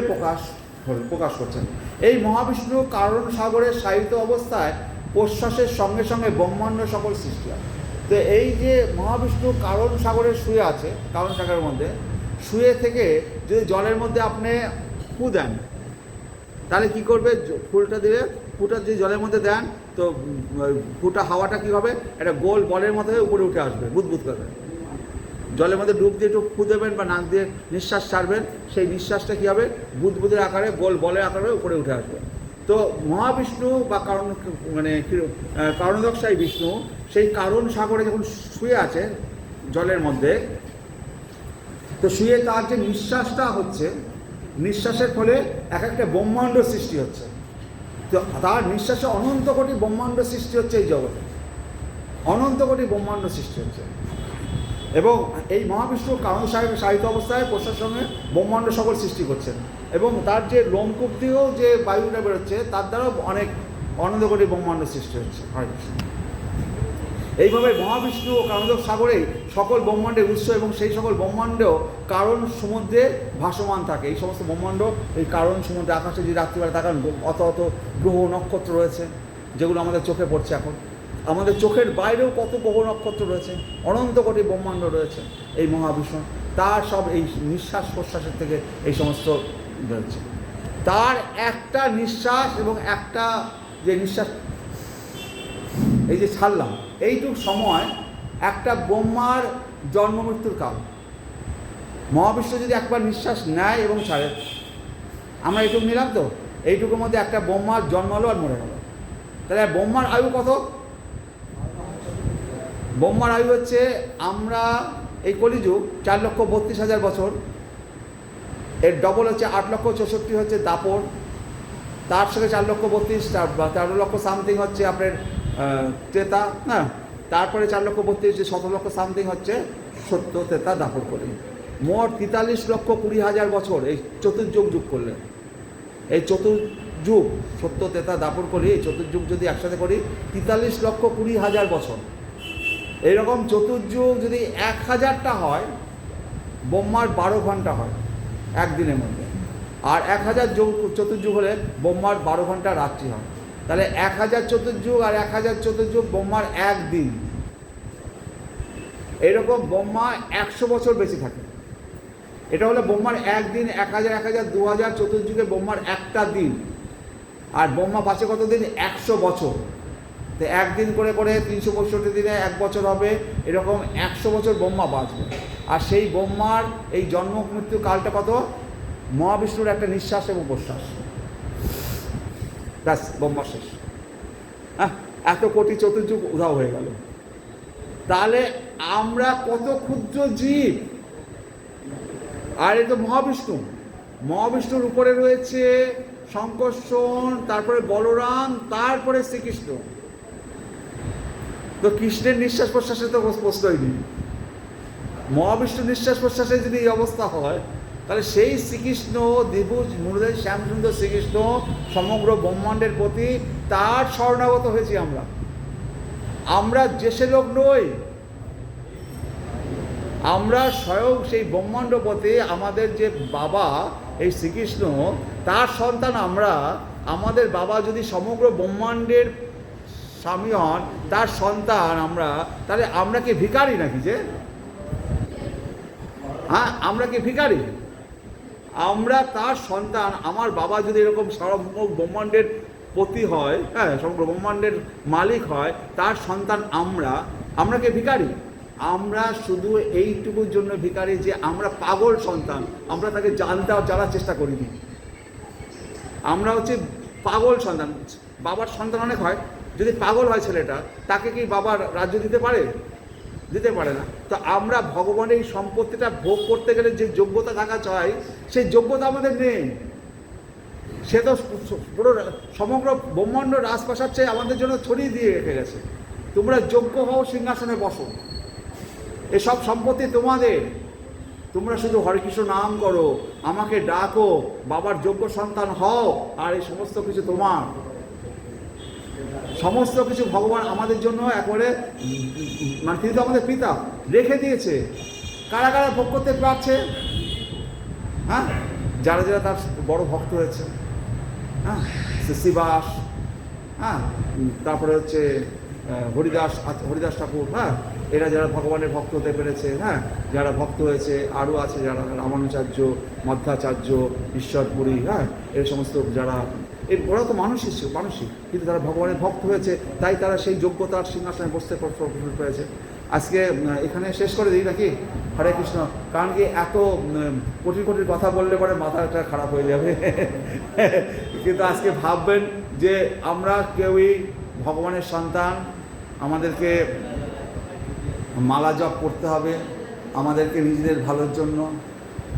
প্রকাশ করছেন। এই মহাবিষ্ণু কারণ সাগরের সাহিত্য অবস্থায় প্রশ্বাসের সঙ্গে সঙ্গে ব্রহ্মাণ্ড সকল সৃষ্টি হয়। তো এই যে মহাবিষ্ণু কারণ সাগরে শুয়ে আছে, কারণ সাগরের মধ্যে শুয়ে থেকে যদি জলের মধ্যে আপনি ফু দেন, তাহলে কি করবে? ফুলটা দিলে ফুটা যদি জলের মধ্যে দেন তো ফুটা হাওয়াটা কী হবে? একটা গোল বলের মতো হয়ে উপরে উঠে আসবে, বুদবুদ করবে। জলের মধ্যে ডুব দিয়ে একটু ফু দেবেন বা নাক দিয়ে নিঃশ্বাস ছাড়বেন, সেই নিঃশ্বাসটা কী হবে? বুদবুদের আকারে গোল বলের আকারে উপরে উঠে আসবে। তো মহাবিষ্ণু বা কারণোদকশায়ী বিষ্ণু সেই কারণ সাগরে যখন শুয়ে আছে জলের মধ্যে, তো শুয়ে তার যে নিঃশ্বাসটা হচ্ছে, নিঃশ্বাসের ফলে এক একটা ব্রহ্মাণ্ড সৃষ্টি হচ্ছে। তো তার নিঃশ্বাসে অনন্ত কোটি ব্রহ্মাণ্ড সৃষ্টি হচ্ছে, এই জগতে অনন্ত কোটি ব্রহ্মাণ্ড সৃষ্টি হচ্ছে। এবং এই মহাবিষ্ণু কারণ সাহিত্য অবস্থায় প্রশ্বাসের সঙ্গে ব্রহ্মাণ্ড সকল সৃষ্টি করছেন, এবং তার যে লোমকূপ দিয়েও যে বায়ুটা বেরোচ্ছে তার দ্বারাও অনেক অনন্ত কোটি ব্রহ্মাণ্ড সৃষ্টি হচ্ছে। এইভাবে মহাবিষ্ণু ও কারণোদক সাগরেই সকল ব্রহ্মাণ্ডের উৎস, এবং সেই সকল ব্রহ্মাণ্ড কারণ সমুদ্রে ভাসমান থাকে। এই সমস্ত ব্রহ্মাণ্ড এই কারণ সমুদ্রে, আকাশে যে রাত্রিবেলা তাকান অত অত গ্রহ নক্ষত্র রয়েছে যেগুলো আমাদের চোখে পড়ছে এখন, আমাদের চোখের বাইরেও কত গ্রহ নক্ষত্র রয়েছে, অনন্ত কোটি ব্রহ্মাণ্ড রয়েছে এই মহাবিষ্ণু। তার সব এই নিঃশ্বাস প্রশ্বাসের থেকে এই সমস্ত রয়েছে। তার একটা নিঃশ্বাস এবং একটা যে নিঃশ্বাস এই যে ছাড়লাম, এইটুক সময় একটা ব্রহ্মার জন্ম মৃত্যুর কাল। মহাবিষ্ণু যদি একবার নিঃশ্বাস নেয় এবং ছাড়ে, আমরা এইটুকু নিলাম, তো এইটুকুর মধ্যে একটা ব্রহ্মার জন্ম হলো আর মরে গেল। তাহলে ব্রহ্মার আয়ু কত? ব্রহ্মার আয়ু হচ্ছে, আমরা এই কলিযুগ 4,32,000 বছর, এর ডবল হচ্ছে 8,64,000 হচ্ছে দাপর, তার সাথে 4,32,000 বা 13,00,000 সামথিং হচ্ছে আপনার ত্রেতা, না, তারপরে 4,32,000 17,00,000 সামথিং হচ্ছে সত্য, ত্রেতা, দাপর করে মোট 43,20,000 বছর এই চতুর্যুগ যুগ করলে। এই চতুর্যুগ সত্য, ত্রেতা, দাপর করি, এই চতুর্যুগ যদি একসাথে করি 43,20,000 বছর। এইরকম চতুর্যুগ যদি 1000টা হয়, ব্রহ্মার 12 ঘন্টা হয় একদিনের মধ্যে, আর 1000 চতুর্যুগ হলে ব্রহ্মার 12 ঘন্টা রাত্রি হয়। তাহলে 1000 চতুর্যুগ আর 1000 চতুর্যুগ ব্রহ্মার একদিন। এরকম ব্রহ্মা 100 বছর বেঁচে থাকে। এটা হলো ব্রহ্মার একদিন। 1000, 1000, 2000 চতুর্যুগে ব্রহ্মার একটা দিন। আর ব্রহ্মা বাঁচে কতদিন? 100 বছর। তো একদিন করে করে 365 দিনে 1 বছর হবে, এরকম 100 বছর ব্রহ্মা বাঁচবে। আর সেই ব্রহ্মার এই জন্ম মৃত্যু কালটা কত? মহাবিষ্ণুর একটা নিঃশ্বাস এবং প্রশ্বাস, ব্যাস ব্রহ্মা শেষ। হ্যাঁ, এত কোটি চতুর্যুগ উধাও হয়ে গেল। তাহলে আমরা কত ক্ষুদ্র জীব, আর এ তো মহাবিষ্ণু। মহাবিষ্ণুর উপরে রয়েছে শঙ্কর্ষণ, তারপরে বলরাম, তারপরে শ্রীকৃষ্ণ। তো কৃষ্ণের নিঃশ্বাস প্রশ্বাসে তো প্রশ্নই নেই। মহাবিষ্ণুর নিঃশ্বাস প্রশ্বাসে যদি এই অবস্থা হয়, তাহলে সেই শ্রীকৃষ্ণ দ্বিভুজ মুরলী শ্যামসুন্দর শ্রীকৃষ্ণ সমগ্র ব্রহ্মাণ্ডের প্রতি তার শরণাগত হয়েছি আমরা। আমরা যে সে লোক নই, আমরা স্বয়ং সেই ব্রহ্মাণ্ডপতি, আমাদের যে বাবা এই শ্রীকৃষ্ণ তার সন্তান আমরা। আমাদের বাবা যদি সমগ্র ব্রহ্মাণ্ডের স্বামী হন, তার সন্তান আমরা, তাহলে আমরা কি ভিখারি নাকি? যে হ্যাঁ, আমরা কি ভিখারি? আমরা তার সন্তান। আমার বাবা যদি এরকম সমগ্র ব্রহ্মাণ্ডের পতি হয়, হ্যাঁ, সমগ্র ব্রহ্মাণ্ডের মালিক হয়, তার সন্তান আমরা কি ভিখারি? আমরা শুধু এইটুকুর জন্য ভিখারি যে আমরা পাগল সন্তান, আমরা তাকে জানার চেষ্টা করিনি। আমরা হচ্ছে পাগল সন্তান। বাবার সন্তান অনেক হয়, যদি পাগল হয় ছেলেটা, তাকে কি বাবার রাজ্য দিতে পারে? দিতে পারে না। তো আমরা ভগবানের এই সম্পত্তিটা ভোগ করতে গেলে যে যোগ্যতা থাকা চাই, সেই যোগ্যতা আমাদের নেই। সে তো পুরো সমগ্র ব্রহ্মাণ্ড রাজপ্রাসাদ চেয়ে আমাদের জন্য ছড়িয়ে দিয়ে রেখে গেছে। তোমরা যোগ্য হও, সিংহাসনে বসো, এসব সম্পত্তি তোমাদের। তোমরা শুধু হরে কৃষ্ণ নাম করো, আমাকে ডাকো, বাবার যোগ্য সন্তান হও, আর এই সমস্ত কিছু তোমার। সমস্ত কিছু ভগবান আমাদের জন্য একবারে, মানে তিনি তো আমাদের পিতা, রেখে দিয়েছে। কারা কারা ভোগ করতে পারছে? হ্যাঁ, যারা যারা তার বড় ভক্ত হয়েছে, হ্যাঁ, শ্রীবাস, হ্যাঁ, তারপরে হচ্ছে হরিদাস ঠাকুর, হ্যাঁ, এরা যারা ভগবানের ভক্ত হতে পেরেছে, হ্যাঁ, যারা ভক্ত হয়েছে, আরও আছে যারা রামানুচার্য, মধ্যাচার্য, ঈশ্বরপুরী, হ্যাঁ, এই সমস্ত যারা, ওরা তো মানুষই, কিন্তু তারা ভগবানের ভক্ত হয়েছে, তাই তারা সেই যোগ্যতার সিংহাসনে বসতে পেরেছে। আজকে এখানে শেষ করে দিই নাকি? হরে কৃষ্ণ। কারণ কি এত কোটি কোটির কথা বললে পরে মাথাটা খারাপ হয়ে যাবে। কিন্তু আজকে ভাববেন যে আমরা কেউই ভগবানের সন্তান, আমাদেরকে মালা জপ করতে হবে, আমাদেরকে নিজেদের ভালোর জন্য।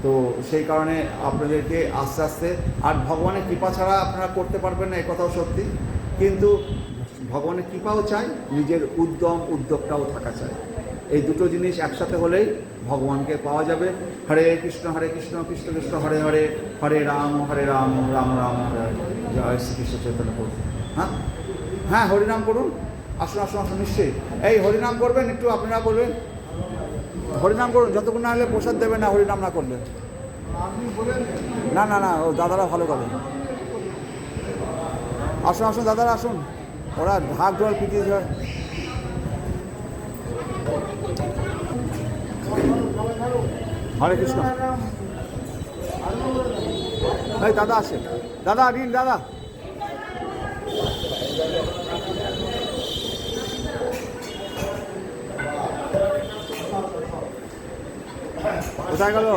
তো সেই কারণে আপনাদেরকে আস্তে আস্তে, আর ভগবানের কৃপা ছাড়া আপনারা করতে পারবেন না, এ কথাও সত্যি, কিন্তু ভগবানের কৃপাও চাই, নিজের উদ্যোগটাও থাকা চাই। এই দুটো জিনিস একসাথে হলেই ভগবানকে পাওয়া যাবে। হরে কৃষ্ণ কৃষ্ণ কৃষ্ণ হরে হরে, হরে রাম রাম রাম হরে হরে। জয় শ্রীকৃষ্ণ চৈতন্য প্রভু। হ্যাঁ হ্যাঁ, হরিনাম করুন। আসুন আসুন আসুন, নিশ্চয়ই। এই হরিনাম করবেন, একটু আপনারা বলবেন, হরিনাম করুন। যতক্ষণ না হলে প্রসাদ দেবেন না হরিনাম না করলে। না না না, ও দাদারা ভালো করে। আসুন আসুন দাদারা আসুন, ওরা ঢাক জল পিটিয়ে যায়। হরে কৃষ্ণ। এই দাদা আসে, দাদা রিন, দাদা কোথায় গেল?